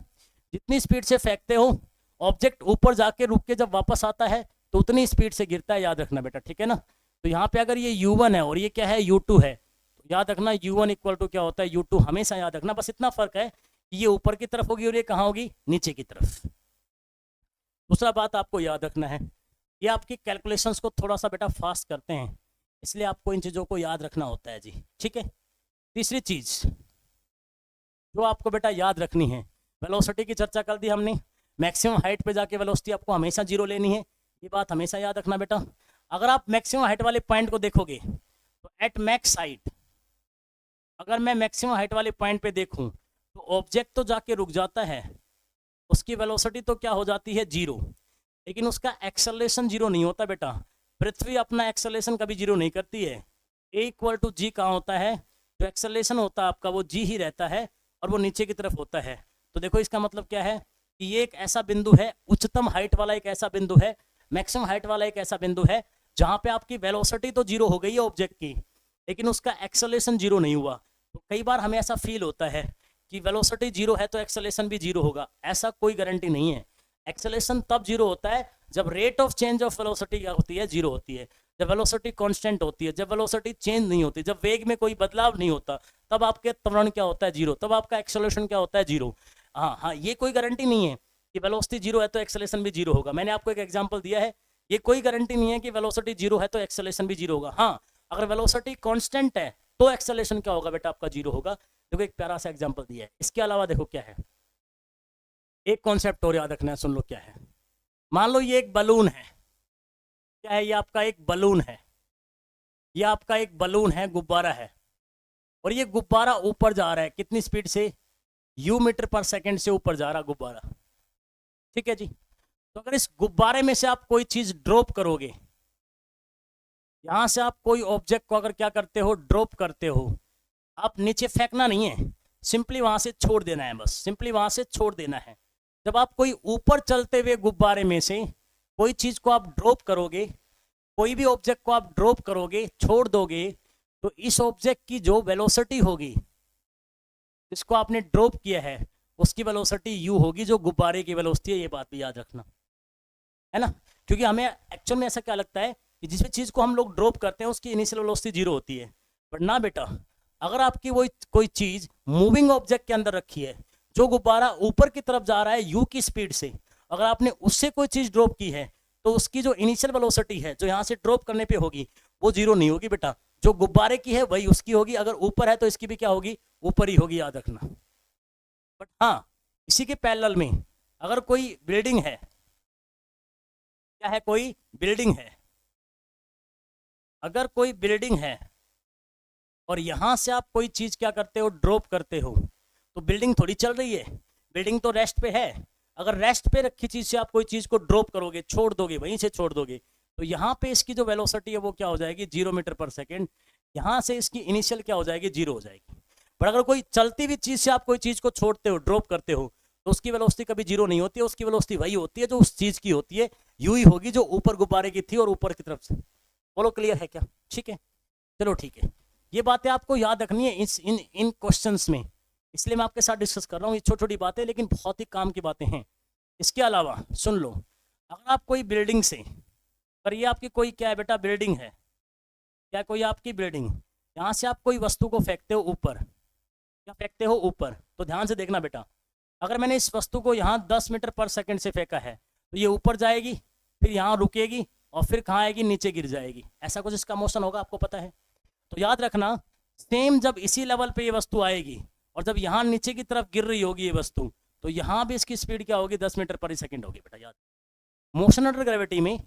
जितनी स्पीड से फेंकते हो, ऑब्जेक्ट ऊपर जाके रुक के जब वापस आता है तो उतनी स्पीड से गिरता है, याद रखना बेटा, ठीक है ना। तो यहाँ पे अगर ये u1 है और ये क्या है, u2 है, तो याद रखना u1 इक्वल टू क्या होता है, u2, हमेशा याद रखना। बस इतना फर्क है कि ये ऊपर की तरफ होगी और ये कहाँ होगी, नीचे की तरफ। दूसरा बात आपको याद रखना है, ये आपकी कैलकुलेशंस को थोड़ा सा बेटा फास्ट करते हैं, इसलिए आपको इन चीज़ों को याद रखना होता है जी, ठीक है। तीसरी चीज़ जो आपको बेटा याद रखनी है, वेलोसिटी की चर्चा कर दी हमने, मैक्सिमम हाइट पे जाके वेलोसिटी आपको हमेशा 0 लेनी है, ये बात हमेशा याद रखना बेटा। अगर आप मैक्सिमम हाइट वाले पॉइंट को देखोगे तो एट मैक्स हाइट, अगर मैं मैक्सिमम हाइट वाले पॉइंट पे देखूं तो ऑब्जेक्ट तो जाके रुक जाता है, उसकी वेलोसिटी तो क्या हो जाती है, 0, लेकिन उसका एक्सेलरेशन 0 नहीं होता बेटा। पृथ्वी अपना एक्सेलरेशन कभी 0 नहीं करती है। ए इक्वल टू जी कहाँ होता है, जो एक्सेलरेशन होता है आपका वो जी ही रहता है और वो नीचे की तरफ होता है। तो देखो इसका मतलब क्या है कि ये एक ऐसा बिंदु है, उच्चतम हाइट वाला एक ऐसा बिंदु है, मैक्सिमम हाइट वाला एक ऐसा बिंदु है जहाँ पे आपकी वेलोसिटी तो 0 हो गई है ऑब्जेक्ट की, लेकिन उसका एक्सेलरेशन 0 नहीं हुआ। तो कई बार हमें ऐसा फील होता है कि वेलोसिटी 0 है तो एक्सेलरेशन भी 0 होगा, ऐसा कोई गारंटी नहीं है। एक्सेलरेशन तब 0 होता है जब rate of change of velocity क्या होती है, 0 होती है। जब वेलोसिटी कांस्टेंट होती है, जब वेलोसिटी चेंज नहीं होती, जब वेग में कोई बदलाव नहीं होता, तब आपके त्वरण क्या होता है, 0, तब आपका एक्सेलरेशन क्या होता है, 0। हाँ, ये कोई गारंटी नहीं है कि वेलोसिटी 0 है तो एक्सेलरेशन भी 0 होगा। मैंने आपको एक एग्जांपल दिया है, ये कोई गारंटी नहीं है कि वेलोसिटी 0 है तो एक्सेलरेशन भी 0 होगा। हाँ, अगर वेलोसिटी कांस्टेंट है तो एक्सेलरेशन क्या होगा बेटा, आपका 0 होगा। देखो एक प्यारा सा एग्जांपल दिया है। इसके अलावा देखो क्या है, एक कॉन्सेप्ट और याद रखना है, सुन लो क्या है। मान लो ये एक बलून है, क्या है, ये आपका एक बलून है, ये आपका एक बलून है, गुब्बारा है, और ये गुब्बारा ऊपर जा रहा है, कितनी स्पीड से, u मीटर पर सेकंड से ऊपर जा रहा गुब्बारा, ठीक है जी। तो अगर इस गुब्बारे में से आप कोई चीज ड्रॉप करोगे, यहां से आप कोई ऑब्जेक्ट को अगर क्या करते हो, ड्रॉप करते हो, आप नीचे फेंकना नहीं है, सिंपली वहां से छोड़ देना है, बस सिंपली वहां से छोड़ देना है। जब आप कोई ऊपर चलते हुए गुब्बारे में से कोई चीज को आप ड्रॉप करोगे, कोई भी ऑब्जेक्ट को आप ड्रॉप करोगे, छोड़ दोगे, तो इस ऑब्जेक्ट की जो वेलोसिटी होगी, जिसको आपने ड्रॉप किया है, उसकी वेलोसिटी u होगी, जो गुब्बारे की वेलोसिटी है। ये बात भी याद रखना है ना, क्योंकि हमें एक्चुअल में ऐसा क्या लगता है कि जिस भी चीज को हम लोग ड्रॉप करते हैं उसकी इनिशियल वेलोसिटी 0 होती है, बट ना बेटा, अगर आपकी वो कोई चीज मूविंग ऑब्जेक्ट के अंदर रखी है, जो गुब्बारा ऊपर की तरफ जा रहा है u की स्पीड से, अगर आपने उससे कोई चीज ड्रॉप की है तो उसकी जो इनिशियल वेलोसिटी है, जो यहाँ से ड्रॉप करने पे होगी, वो 0 नहीं होगी बेटा। जो गुब्बारे की है वही उसकी होगी, अगर ऊपर है तो इसकी भी क्या होगी, ऊपर ही होगी, याद रखना। बट हाँ, इसी के पैरेलल में अगर कोई बिल्डिंग है, क्या है, कोई बिल्डिंग है, अगर कोई बिल्डिंग है और यहां से आप कोई चीज क्या करते हो, ड्रॉप करते हो, तो बिल्डिंग थोड़ी चल रही है, बिल्डिंग तो रेस्ट पे है। अगर रेस्ट पे रखी चीज से आप कोई चीज को ड्रॉप करोगे, छोड़ दोगे, वहीं से छोड़ दोगे, तो यहाँ पे इसकी जो वेलोसिटी है वो क्या हो जाएगी, 0 मीटर पर सेकेंड। यहाँ से इसकी इनिशियल क्या हो जाएगी, 0 हो जाएगी। पर अगर कोई चलती हुई चीज से आप कोई चीज को छोड़ते हो, ड्रॉप करते हो, तो उसकी वेलोसिटी कभी 0 नहीं होती है, उसकी वेलोसिटी वही होती है जो उस चीज की होती है, यू ही होगी, जो ऊपर गुब्बारे की थी और ऊपर की तरफ से। बोलो क्लियर है क्या, ठीक है, चलो ठीक है। ये बातें आपको याद रखनी है इन क्वेश्चंस में, इसलिए मैं आपके साथ डिस्कस कर रहा हूँ। ये छोटी छोटी बातें लेकिन बहुत ही काम की बातें हैं। इसके अलावा सुन लो, अगर आप कोई बिल्डिंग से, पर ये आपकी कोई क्या है बेटा, बिल्डिंग है, क्या कोई आपकी बिल्डिंग, यहाँ से आप कोई वस्तु को फेंकते हो ऊपर, क्या फेंकते हो ऊपर, तो ध्यान से देखना बेटा, अगर मैंने इस वस्तु को यहाँ 10 मीटर पर सेकंड से फेंका है तो ये ऊपर जाएगी, फिर यहाँ रुकेगी और फिर कहाँ आएगी, नीचे गिर जाएगी, ऐसा कुछ इसका मोशन होगा, आपको पता है। तो याद रखना, सेम जब इसी लेवल पे ये वस्तु आएगी और जब यहाँ नीचे की तरफ गिर रही होगी ये वस्तु, तो यहाँ भी इसकी स्पीड क्या होगी, 10 मीटर पर सेकंड होगी बेटा, याद। मोशन अंडर ग्रेविटी में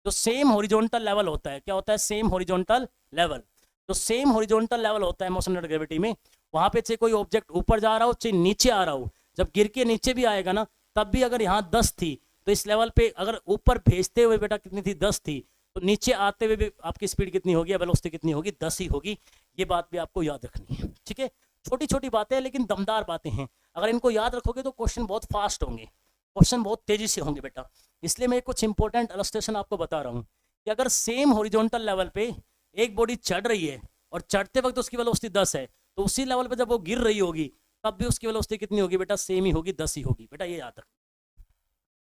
जो सेम हॉरिजॉन्टल लेवल होता है, क्या होता है, सेम हॉरिजॉन्टल लेवल, जो सेम हॉरिजॉन्टल लेवल होता है मोशन अंडर ग्रेविटी में, वहां पे चाहे कोई ऑब्जेक्ट ऊपर जा रहा हो चाहे नीचे आ रहा हो, जब गिर के नीचे भी आएगा ना तब भी अगर यहाँ 10 थी तो इस लेवल पे अगर ऊपर भेजते हुए बेटा कितनी थी, 10 थी, तो नीचे आते हुए भी आपकी स्पीड कितनी होगी, वेलोसिटी कितनी होगी, 10 ही होगी। ये बात भी आपको याद रखनी है, ठीक है। छोटी छोटी बातें हैं लेकिन दमदार बातें हैं, अगर इनको याद रखोगे तो क्वेश्चन बहुत फास्ट होंगे, क्वेश्चन बहुत तेजी से होंगे बेटा। इसलिए मैं कुछ इंपॉर्टेंट इलस्ट्रेशन आपको बता रहा हूँ कि अगर सेम हॉरिजॉन्टल लेवल पे एक बॉडी चढ़ रही है और चढ़ते वक्त उसकी वेलोसिटी 10 है, तो उसी लेवल पे जब वो गिर रही होगी तब भी उसकी वेलोसिटी कितनी होगी बेटा, सेम ही होगी, 10 ही होगी बेटा, ये याद रख,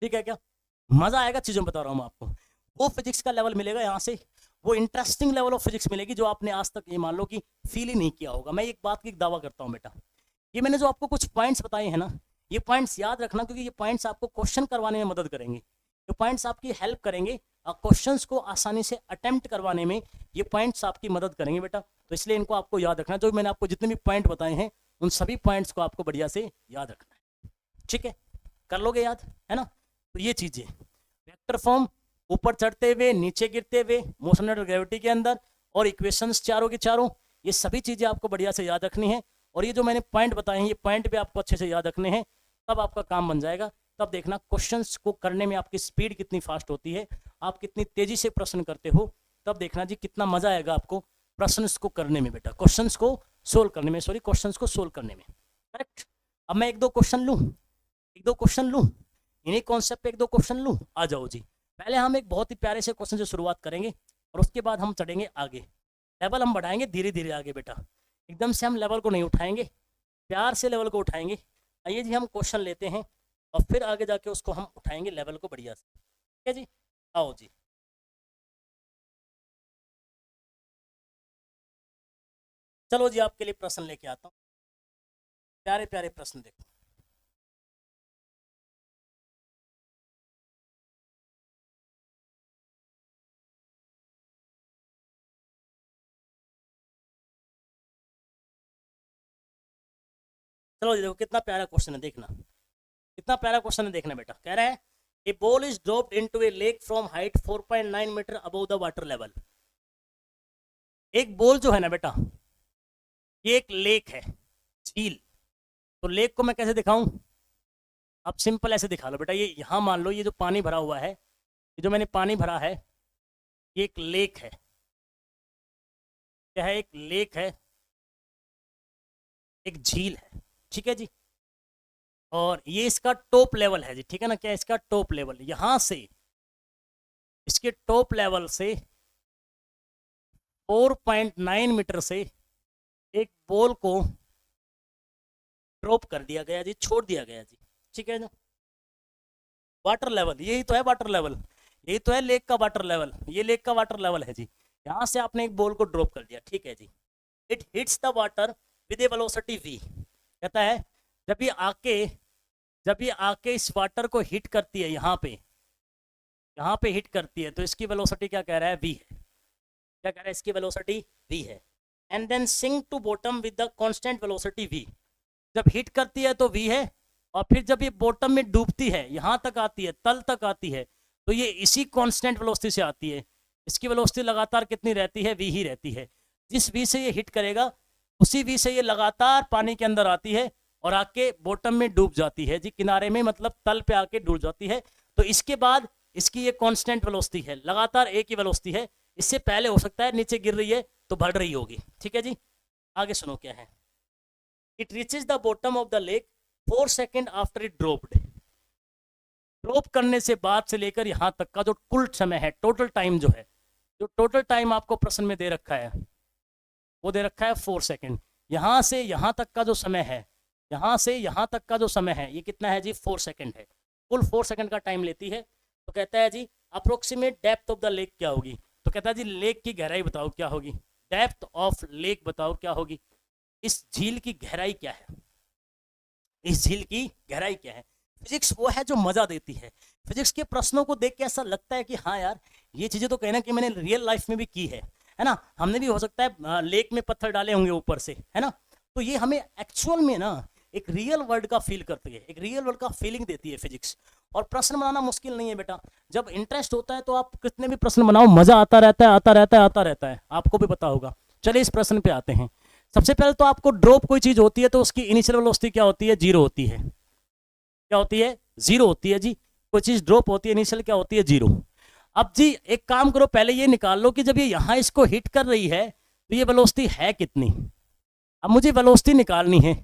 ठीक है। क्या मजा आएगा चीजों बता रहा हूँ मैं आपको, वो फिजिक्स का लेवल मिलेगा यहाँ से, वो इंटरेस्टिंग लेवल ऑफ फिजिक्स मिलेगी जो आपने आज तक ये मान लो कि फील ही नहीं किया होगा। मैं एक बात की दावा करता हूँ बेटा, ये मैंने जो आपको कुछ पॉइंट्स बताए हैं ना, ये पॉइंट्स याद रखना, क्योंकि ये पॉइंट्स आपको क्वेश्चन करवाने में मदद करेंगे, ये पॉइंट्स आपकी हेल्प करेंगे क्वेश्चंस को आसानी से अटेम्प्ट करवाने में, ये पॉइंट्स आपकी मदद करेंगे बेटा। तो इसलिए इनको आपको याद रखना, जो मैंने आपको जितने भी पॉइंट बताए हैं उन सभी पॉइंट्स को आपको बढ़िया से याद रखना है, ठीक है, कर लोगे याद, है ना। तो ये चीजें वेक्टर फॉर्म, ऊपर चढ़ते हुए नीचे गिरते हुए मोशन अंडर ग्रेविटी के अंदर, और इक्वेशंस चारों के चारों, ये सभी चीजें आपको बढ़िया से याद रखनी है। और ये जो मैंने पॉइंट बताए हैं ये पॉइंट भी आपको अच्छे से याद रखने हैं, तब आपका काम बन जाएगा। तब देखना क्वेश्चंस को करने में आपकी स्पीड कितनी फास्ट होती है, आप कितनी तेजी से प्रश्न करते हो, तब देखना जी कितना मजा आएगा आपको प्रश्न को करने में बेटा, क्वेश्चंस को सोल्व करने में, सॉरी क्वेश्चंस को सोल्व करने में, करेक्ट। अब मैं एक दो क्वेश्चन लूँ, इन्हीं कॉन्सेप्ट पे एक दो क्वेश्चन लूँ, आ जाओ जी। पहले हम एक बहुत ही प्यारे से क्वेश्चन से शुरुआत करेंगे और उसके बाद हम चढ़ेंगे आगे, लेवल हम बढ़ाएंगे धीरे धीरे आगे बेटा, एकदम से हम लेवल को नहीं उठाएंगे, प्यार से लेवल को उठाएंगे। आइए जी हम क्वेश्चन लेते हैं और फिर आगे जाके उसको हम उठाएंगे लेवल को बढ़िया से, ठीक है जी। आओ जी, चलो जी आपके लिए प्रश्न लेके आता हूँ, प्यारे प्यारे प्रश्न देखो। चलो जी देखो कितना प्यारा क्वेश्चन है, देखना कितना प्यारा क्वेश्चन है, देखना बेटा। कह रहा है a ball is dropped into a lake from height 4.9 metre above the water level. एक बॉल जो है ना बेटा, ये एक लेक है, झील। तो लेक को मैं कैसे दिखाऊं, आप सिंपल ऐसे दिखा लो बेटा, ये यहाँ मान लो ये जो पानी भरा हुआ है, ये जो मैंने पानी भरा है, ये एक लेक है, क्या है, एक लेक है, एक झील है, ठीक है जी। और ये इसका टॉप लेवल है जी, ठीक है ना, क्या इसका टॉप लेवल, यहां से इसके टॉप लेवल से 4.9 मीटर से एक बॉल को ड्रॉप कर दिया गया जी, छोड़ दिया गया जी, ठीक है ना। वाटर लेवल, यही तो है वाटर लेवल, यही तो है लेक का वाटर लेवल, ये लेक का वाटर लेवल है जी। यहां से आपने एक बॉल को ड्रॉप कर दिया, ठीक है जी। It hits the water with a velocity v, कहता है जब ये आके इस वाटर को हिट करती है, यहाँ पे हिट करती है, तो इसकी वेलोसिटी क्या कह रहा है, v है, क्या कह रहा है, इसकी वेलोसिटी v है। And then sink to bottom with the constant velocity v, जब हिट करती है तो v है, और फिर जब ये बॉटम में डूबती है, यहाँ तक आती है, तल तक आती है, तो ये इसी कांस्टेंट वेलोसिटी से आती है। इसकी वेलोसिटी लगातार कितनी रहती है, v ही रहती है। जिस v से ये हिट करेगा उसी v से ये लगातार पानी के अंदर आती है और आके बॉटम में डूब जाती है जी, किनारे में, मतलब तल पे आके डूब जाती है। तो इसके बाद इसकी ये कांस्टेंट वेलोसिटी है, लगातार एक ही वेलोसिटी है। इससे पहले हो सकता है नीचे गिर रही है तो बढ़ रही होगी, ठीक है जी। आगे सुनो क्या है, it reaches the bottom of the lake 4 second after it dropped. Drop करने से बाद से लेकर यहाँ तक का जो कुल समय है, टोटल टाइम जो है, जो टोटल टाइम आपको प्रश्न में दे रखा है वो दे रखा है 4 सेकेंड। यहाँ से यहाँ तक का जो समय है, यहाँ से यहाँ तक का जो समय है, ये कितना है जी, 4 सेकेंड है, कुल 4 सेकेंड का टाइम लेती है। तो कहता है जी approximate depth of the lake क्या होगी, तो कहता है जी लेक की गहराई बताओ क्या होगी, डेप्थ ऑफ लेक बताओ क्या होगी, इस झील की गहराई क्या है, इस झील की गहराई क्या है। फिजिक्स वो है जो मजा देती है, फिजिक्स के प्रश्नों को देख के ऐसा लगता है कि हाँ यार ये चीजें तो कहना कि मैंने रियल लाइफ में भी की है ना, हमने भी हो सकता है लेक में पत्थर डाले होंगे ऊपर से, है ना। तो ये हमें एक्चुअल में ना एक रियल वर्ल्ड का फील करती है, एक रियल वर्ल्ड का फीलिंग देती है फिजिक्स। और प्रश्न बनाना मुश्किल नहीं है बेटा, जब इंटरेस्ट होता है तो आप कितने भी प्रश्न बनाओ, मजा आता रहता है, आता रहता है, आता रहता है, आपको भी पता होगा। चलिए इस प्रश्न पे आते हैं। सबसे पहले तो आपको ड्रॉप कोई चीज होती है तो उसकी इनिशियल वेलोसिटी क्या होती है? जीरो होती है। क्या होती है? जीरो होती है जी। कोई चीज ड्रॉप होती है इनिशियल क्या होती है? जीरो। अब जी एक काम करो, पहले ये निकाल लो कि जब ये यहां इसको हिट कर रही है तो ये वेलोसिटी है कितनी। अब मुझे वेलोसिटी निकालनी है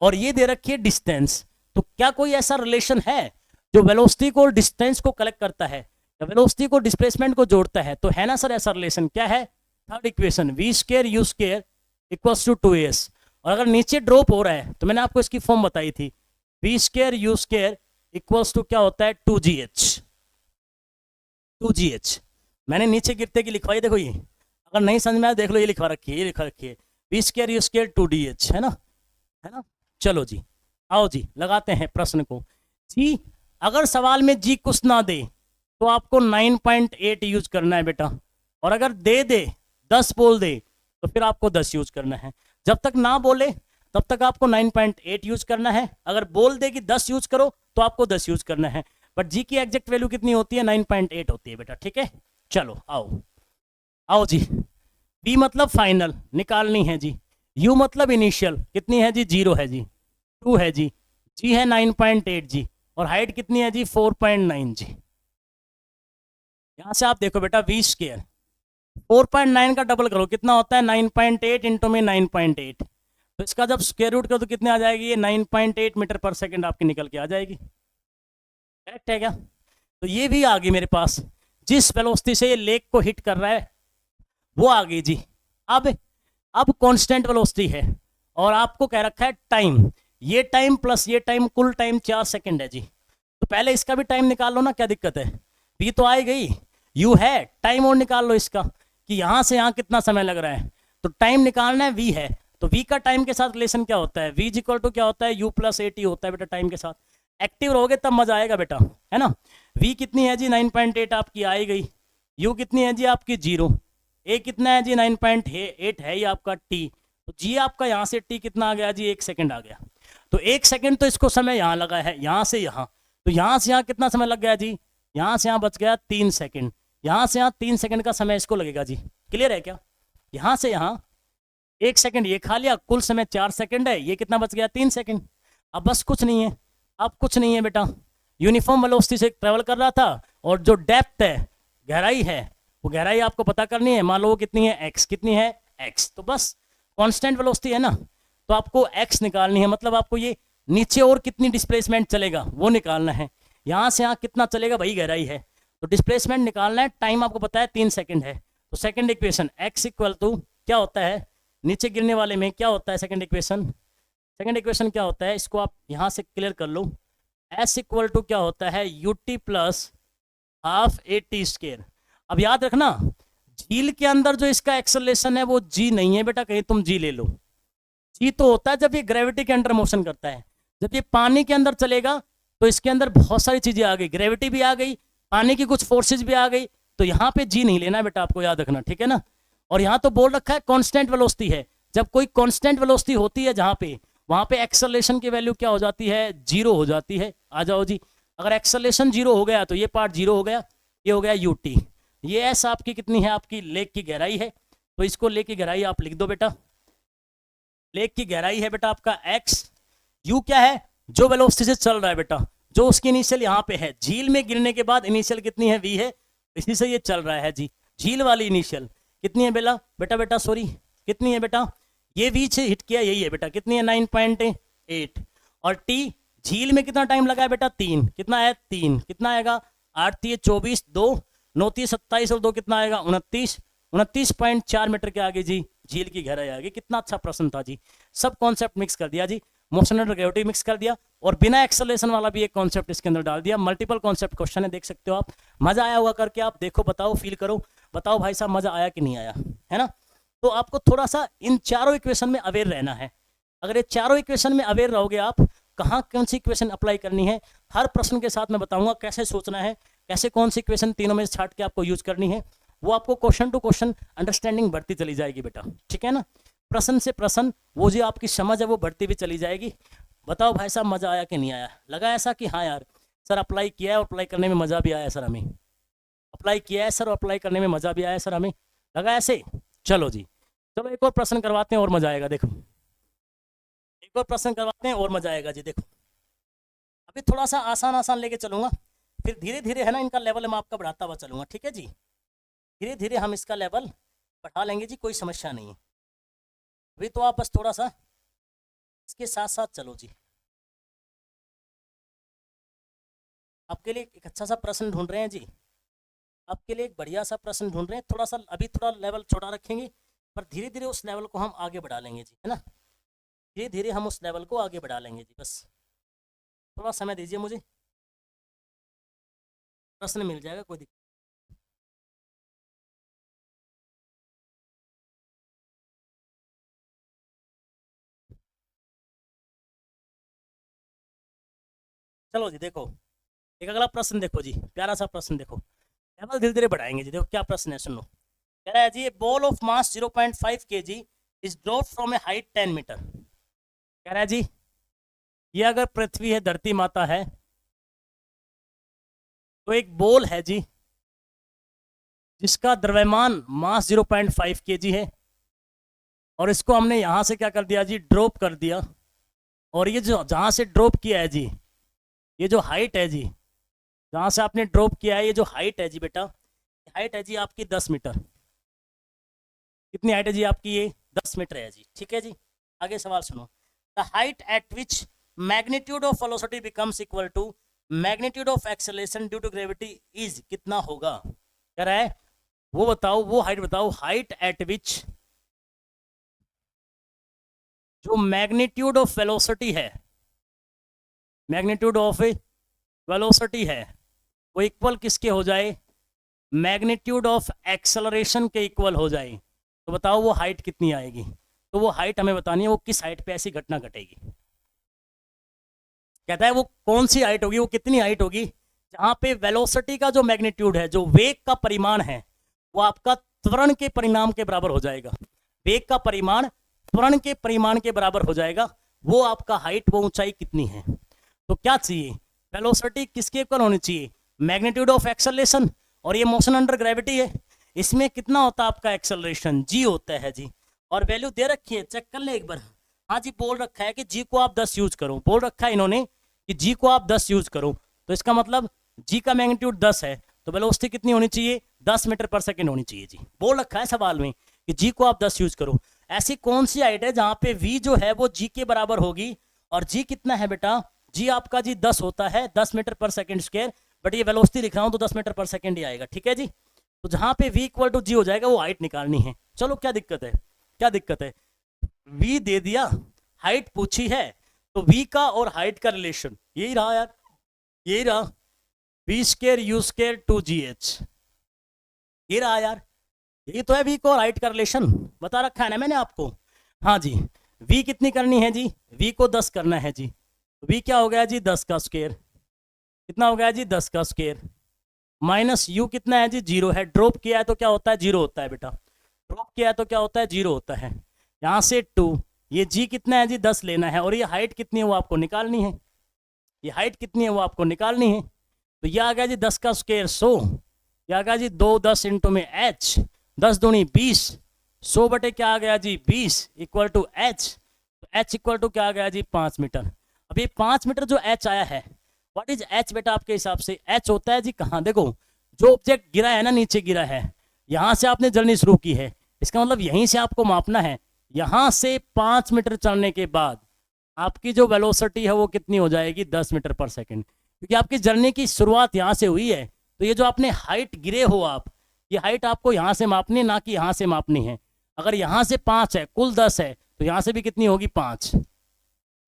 और ये दे रखी है डिस्टेंस। तो क्या कोई ऐसा रिलेशन है जो वेलोसिटी को और डिस्टेंस को कलेक्ट करता है, या वेलोसिटी को डिस्प्लेसमेंट को जोड़ता है? तो है ना सर ऐसा रिलेशन। क्या है? Third equation, v square U square equals to 2as। और अगर नीचे ड्रॉप हो रहा है तो मैंने आपको इसकी फॉर्म बताई थी, v square U square equals to क्या होता है? 2gh। 2gh मैंने नीचे गिरते की लिखवाई, देखो ये, अगर नहीं समझ में आया देख लो, ये लिखवा रखी है, ये लिखा रखी है v square U square 2dh, है ना, है ना। चलो जी आओ जी लगाते हैं प्रश्न को। जी अगर सवाल में जी कुछ ना दे तो आपको 9.8 यूज करना है बेटा, और अगर दे 10 बोल दे तो फिर आपको 10 यूज करना है। जब तक ना बोले तब तक आपको 9.8 यूज करना है, अगर बोल दे कि 10 यूज करो तो आपको 10 यूज करना है। बट जी की एग्जैक्ट वैल्यू कितनी होती है? 9.8 होती है बेटा, ठीक है। चलो आओ आओ जी, बी मतलब फाइनल निकालनी है जी, यू मतलब इनिशियल कितनी है जी? 0 है जी, 2 है जी, जी है 9.8 जी, और हाइट कितनी है जी? 4.9 जी। यहां से आप देखो बेटा वी स्क्वायर 4.9 का डबल करो कितना होता है? 9.8 इंटू में 9.8, तो इसका जब स्क्वायर रूट करो तो कितने आ जाएगी? ये 9.8 मीटर पर सेकंड आपकी निकल के आ जाएगी। करेक्ट है क्या? तो ये भी आ गई मेरे पास, जिस वेलोसिटी से ये लेक को हिट कर रहा है वो आ गई जी। अब कांस्टेंट वेलोसिटी है और आपको कह रखा है टाइम, ये टाइम प्लस ये टाइम, कुल टाइम 4 सेकंड है जी। तो पहले इसका भी टाइम निकाल लो ना, क्या दिक्कत है? बी तो आई गई, यू है, टाइम और निकाल लो इसका कि यहां से यहां कितना समय लग रहा है। तो टाइम निकालना है, वी है, तो वी का टाइम के साथ रिलेशन क्या होता है? वी इक्वल टू क्या होता है? यू प्लस ए टी होता है बेटा टाइम के साथ। एक्टिव रहोगे तब मजा आएगा बेटा, है ना। वी कितनी है जी? 9.8 आपकी आई गई। यू कितनी है जी? आपकी 0। ए कितना है जी? 9.8 है ये आपका टी। तो जी आपका यहाँ से टी कितना आ गया जी? 1 सेकंड आ गया। तो 1 सेकंड तो इसको समय यहाँ लगा है, यहाँ से यहाँ, तो यहाँ से यहाँ कितना समय लग गया जी? यहाँ से यहाँ बच गया 3 सेकंड, यहाँ से यहाँ 3 सेकंड का समय इसको लगेगा जी। क्लियर है क्या? यहाँ से यहाँ 1 सेकंड ये खा लिया, कुल समय 4 सेकंड है, ये कितना बच गया? 3 सेकंड। अब बस कुछ नहीं है, अब कुछ नहीं है बेटा, यूनिफॉर्म वेलोसिटी से ट्रेवल कर रहा था, और जो डेप्थ है, गहराई है, वो गहराई आपको पता करनी है। मान लो वो कितनी है? एक्स। कितनी है? एक्स। तो बस कांस्टेंट वेलोसिटी है ना, तो आपको एक्स निकालनी है, मतलब आपको ये नीचे और कितनी डिस्प्लेसमेंट चलेगा वो निकालना है। यहाँ से यहाँ कितना चलेगा भाई? गहराई है, तो डिस्प्लेसमेंट निकालना है। टाइम आपको पता है 3 सेकंड है, तो second equation X equal to क्या होता है? नीचे गिरने वाले में क्या होता है सेकंड इक्वेशन? सेकंड इक्वेशन क्या होता है? इसको आप यहाँ से क्लियर कर लो। एस इक्वल टू क्या होता है? U T plus half A T square. अब याद रखना, झील के अंदर जो इसका एक्सेलरेशन है वो जी नहीं है बेटा, कहीं तुम जी ले लो। जी तो होता है जब ये ग्रेविटी के अंडर मोशन करता है। जब ये पानी के अंदर चलेगा तो इसके अंदर बहुत सारी चीजें आ गई, ग्रेविटी भी आ गई, पानी की कुछ फोर्सेज भी आ गई, तो यहाँ पे जी नहीं लेना बेटा, आपको याद रखना, ठीक है ना। और यहाँ तो बोल रखा है कांस्टेंट वेलोसिटी है। जब कोई कांस्टेंट वेलोसिटी होती है जहाँ पे, वहां पे एक्सेलरेशन की वैल्यू क्या हो जाती है? 0 हो जाती है। आ जाओ जी, अगर एक्सेलरेशन 0 हो गया तो ये पार्ट 0 हो गया, ये हो गया यू टी। ये एस आपकी कितनी है? आपकी लेक की गहराई है, तो इसको लेक की गहराई आप लिख दो बेटा। लेक की गहराई है बेटा आपका एक्स। यू क्या है? जो वेलोसिटी से चल रहा है बेटा, जो उसकी इनिशियल यहाँ पे है, झील में गिरने के बाद इनिशियल कितनी है? वी है, इसी से ये चल रहा है जी। झील वाली इनिशियल कितनी है बेटा सॉरी कितनी है बेटा? ये वी से हिट किया, यही है बेटा, कितनी है? 9.8। और टी झील में कितना टाइम लगा है बेटा? 3। कितना है? 3। कितना आएगा? 8 3 24, 2 9 3 27 और 2 कितना आएगा? 29। 29.4 मीटर के आगे जी झील की गहराई आ गई। कितना अच्छा प्रश्न था जी, सब कॉन्सेप्ट मिक्स कर दिया जी, मोशन एंड ग्रेविटी मिक्स कर दिया, और बिना एक्सेलरेशन वाला भी एक कॉन्सेप्ट इसके अंदर डाल दिया। मल्टीपल कॉन्सेप्ट क्वेश्चन है, देख सकते हो आप। मजा आया हुआ करके आप देखो, बताओ, फील करो, बताओ भाई साहब मजा आया कि नहीं आया, है ना। तो आपको थोड़ा सा इन चारों इक्वेशन में अवेयर रहना है। अगर ये चारों इक्वेशन में अवेयर रहोगे आप, कहाँ कौन सी इक्वेशन अप्लाई करनी है, हर प्रश्न के साथ मैं बताऊंगा कैसे सोचना है, कैसे कौन सी इक्वेशन तीनों में छाट के आपको यूज करनी है, वो आपको क्वेश्चन टू क्वेश्चन अंडरस्टैंडिंग बढ़ती चली जाएगी बेटा, ठीक है ना। प्रश्न से प्रश्न वो जो आपकी समझ है वो बढ़ती भी चली जाएगी। बताओ भाई साहब, मज़ा आया कि नहीं आया? लगा ऐसा कि हाँ यार सर अप्लाई किया है और अप्लाई करने में मज़ा भी आया सर हमें, अप्लाई किया है सर और अप्लाई करने में मज़ा भी आया सर हमें, लगा ऐसे? चलो जी, चलो एक और प्रश्न करवाते हैं और मज़ा आएगा। देखो एक और प्रश्न करवाते हैं और मज़ा आएगा जी। देखो अभी थोड़ा सा आसान आसान लेके चलूंगा, फिर धीरे धीरे है ना इनका लेवल मैं आपका बढ़ाता हुआ चलूंगा, ठीक है जी? धीरे धीरे हम इसका लेवल बढ़ा लेंगे जी, कोई समस्या नहीं है। अभी तो आप बस थोड़ा सा इसके साथ साथ चलो जी। आपके लिए एक अच्छा सा प्रश्न ढूंढ रहे हैं जी, आपके लिए एक बढ़िया सा प्रश्न ढूंढ रहे हैं। थोड़ा सा अभी थोड़ा लेवल छोटा रखेंगे, पर धीरे धीरे उस लेवल को हम आगे बढ़ा लेंगे जी, है ना? धीरे धीरे हम उस लेवल को आगे बढ़ा लेंगे जी। बस थोड़ा समय दीजिए मुझे, प्रश्न मिल जाएगा, कोई दिक्कत। चलो जी देखो, एक अगला प्रश्न देखो जी, प्यारा सा प्रश्न देखो, लेवल धीरे धीरे बढ़ाएंगे जी। देखो क्या प्रश्न है, सुनो। कह रहा है जी, ball of mass 0.5 kg is drop from a height 10 metre. कह रहा है जी, ये अगर पृथ्वी है, धरती माता है, तो एक बॉल है जी जिसका द्रव्यमान मास 0.5 kg है, और इसको हमने यहां से क्या कर दिया जी, ड्रॉप कर दिया। और ये जो जहां से ड्रॉप किया है जी, ये जो हाइट है जी, जहां से आपने ड्रॉप किया है, ये जो हाइट है जी बेटा, हाइट है जी आपकी 10 मीटर। कितनी हाइट है जी आपकी? ये 10 मीटर है जी, ठीक है जी। आगे सवाल सुनो। The height at which magnitude of velocity becomes equal to magnitude of acceleration due to gravity is कितना होगा? कह रहा है वो बताओ, वो हाइट बताओ, हाइट एट विच जो मैग्नीट्यूड ऑफ वेलोसिटी है, मैग्नीट्यूड ऑफ वेलोसिटी है, वो इक्वल किसके हो जाए? मैग्नीट्यूड ऑफ एक्सेलरेशन के इक्वल हो जाए। तो बताओ वो हाइट कितनी आएगी? तो वो हाइट हमें बतानी है, वो किस हाइट पे ऐसी घटना घटेगी। कहता है वो कौन सी हाइट होगी, वो कितनी हाइट होगी जहां पे वेलोसिटी का जो मैग्नीट्यूड है, जो वेग का परिमाण है, वो आपका त्वरण के परिणाम के बराबर हो जाएगा। वेग का परिमाण त्वरण के परिमाण के बराबर हो जाएगा। वो आपका हाइट, वो ऊंचाई कितनी है? तो क्या चाहिए? वेलोसिटी किसके इक्वल होनी चाहिए? Magnitude of acceleration. और ये मोशन अंडर ग्रेविटी है, इसमें कितना होता है आपका एक्सेलरेशन? जी होता है जी। और वैल्यू दे रखी है, चेक कर ले एक बार। हाँ जी, बोल रखा है कि जी को आप 10 यूज करो, बोल रखा है इन्होंने कि जी को आप 10 यूज करो। तो इसका मतलब जी का मैग्नीट्यूड 10 है, तो वेलोसिटी कितनी होनी चाहिए? 10 मीटर पर सेकेंड होनी चाहिए जी। बोल रखा है सवाल में कि जी को आप 10 यूज करो। ऐसी कौन सी हाइट है जहां पे वी जो है वो जी के बराबर होगी? और जी कितना है बेटा? जी आपका जी 10 होता है, 10 मीटर पर सेकेंड स्क्वायर, बट ये वेलोसिटी लिख रहा हूं तो 10 मीटर पर सेकेंड ही आएगा, ठीक है जी। तो जहां पे v इक्वल टू जी हो जाएगा, वो हाइट निकालनी है। चलो क्या दिक्कत है, क्या दिक्कत है? v दे दिया, हाइट पूछी है, तो v का और हाइट का रिलेशन यही रहा यार, यही रहा, v square U square 2gh, ये रहा यार, यही तो है v को और हाइट का रिलेशन, बता रखा है ना मैंने आपको। हाँ जी, v कितनी करनी है जी? v को 10 करना है जी। v क्या हो गया जी? 10 का स्क्वायर। कितना हो गया जी? 10 का स्क्वायर। माइनस u कितना है जी? 0 है। ड्रॉप किया है तो क्या होता है? 0 होता है बेटा। ड्रॉप किया है तो क्या होता है? 0 होता है। यहाँ से 2, ये g कितना है जी? 10 लेना है, और ये हाइट कितनी है वो आपको निकालनी है। ये हाइट कितनी है वो आपको निकालनी है। तो ये आ गया जी 10 का स्क्वायर 100, ये आ गया जी 2 10 इंटू में h, 10 दूनी 20, 100 बटे क्या आ गया जी? 20 इक्वल टू h। तो h इक्वल टू क्या आ गया जी? 5 मीटर। अब ये 5 मीटर जो h आया है, व्हाट इज h बेटा आपके हिसाब से? h होता है जी कहाँ? देखो जो ऑब्जेक्ट गिरा है ना, नीचे गिरा है, यहाँ से आपने जर्नी शुरू की है, इसका मतलब यहीं से आपको मापना है। यहाँ से 5 मीटर चलने के बाद आपकी जो वेलोसिटी है वो कितनी हो जाएगी? 10 मीटर पर सेकंड, क्योंकि आपकी जर्नी की शुरुआत यहाँ से हुई है। तो ये जो आपने हाइट गिरे हो आप, ये हाइट आपको यहाँ से मापनी, ना कि यहाँ से मापनी है। अगर यहाँ से 5 है, कुल 10 है, तो यहाँ से भी कितनी होगी? 5।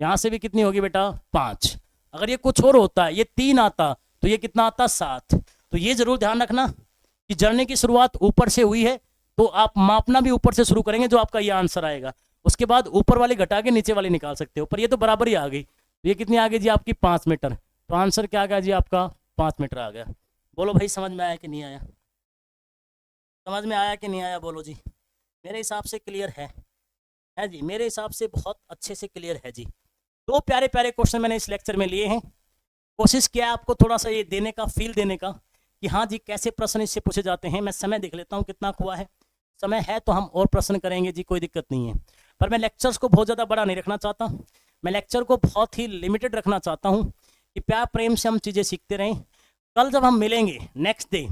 यहाँ से भी कितनी होगी बेटा? 5। अगर ये कुछ और होता, ये 3 आता, तो ये कितना आता? 7। तो ये जरूर ध्यान रखना कि जर्नी की शुरुआत ऊपर से हुई है, तो आप मापना भी ऊपर से शुरू करेंगे, जो आपका ये आंसर आएगा। उसके बाद ऊपर वाली घटा के नीचे वाली निकाल सकते हो, पर ये तो बराबर ही आ गई। तो ये कितनी आ गई जी आपकी? 5 मीटर। तो आंसर क्या आ गया जी आपका? 5 मीटर आ गया। बोलो भाई, समझ में आया कि नहीं आया? समझ में आया कि नहीं आया? बोलो जी। मेरे हिसाब से क्लियर है जी, मेरे हिसाब से बहुत अच्छे से क्लियर है जी। दो प्यारे प्यारे क्वेश्चन मैंने इस लेक्चर में लिए हैं। कोशिश किया है आपको थोड़ा सा ये देने का, फील देने का कि हाँ जी कैसे प्रश्न इससे पूछे जाते हैं। मैं समय देख लेता हूँ कितना हुआ है। समय है तो हम और प्रश्न करेंगे जी, कोई दिक्कत नहीं है। पर मैं लेक्चर्स को बहुत ज़्यादा बड़ा नहीं रखना चाहता, मैं लेक्चर को बहुत ही लिमिटेड रखना चाहता हूँ कि प्यार प्रेम से हम चीज़ें सीखते रहें। कल जब हम मिलेंगे, नेक्स्ट डे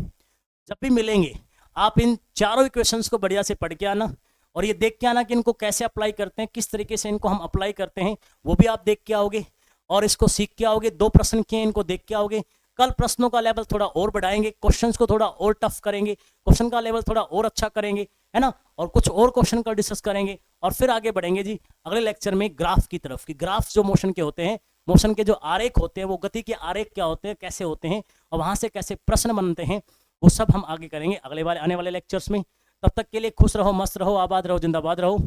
जब भी मिलेंगे, आप इन चारों इक्वेशंस को बढ़िया से पढ़ के आना और ये देख के आना कि इनको कैसे अप्लाई करते हैं, किस तरीके से इनको हम अप्लाई करते हैं, वो भी आप देख के आओगे और इसको सीख के आओगे। दो प्रश्न किए, इनको देख के आओगे। कल प्रश्नों का लेवल थोड़ा और बढ़ाएंगे, क्वेश्चंस को थोड़ा और टफ करेंगे, क्वेश्चन का लेवल थोड़ा और अच्छा करेंगे, है ना, और कुछ और क्वेश्चन का डिस्कस करेंगे और फिर आगे बढ़ेंगे जी अगले लेक्चर में ग्राफ की तरफ। कि ग्राफ जो मोशन के होते हैं, मोशन के जो आरेख होते हैं, वो गति के आरेख क्या होते हैं, कैसे होते हैं और वहां से कैसे प्रश्न बनते हैं, वो सब हम आगे करेंगे अगले वाले आने वाले लेक्चर्स में। तब तक के लिए खुश रहो, मस्त रहो, आबाद रहो, जिंदाबाद रहो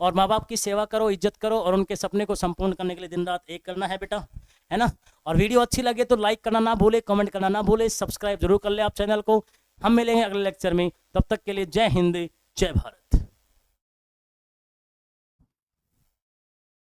और माँ बाप की सेवा करो, इज्जत करो और उनके सपने को संपूर्ण करने के लिए दिन रात एक करना है बेटा, है ना। और वीडियो अच्छी लगे तो लाइक करना ना भूले, कमेंट करना ना भूले, सब्सक्राइब जरूर कर ले आप चैनल को। हम मिलेंगे अगले लेक्चर में, तब तक के लिए जय हिंद, जय भारत।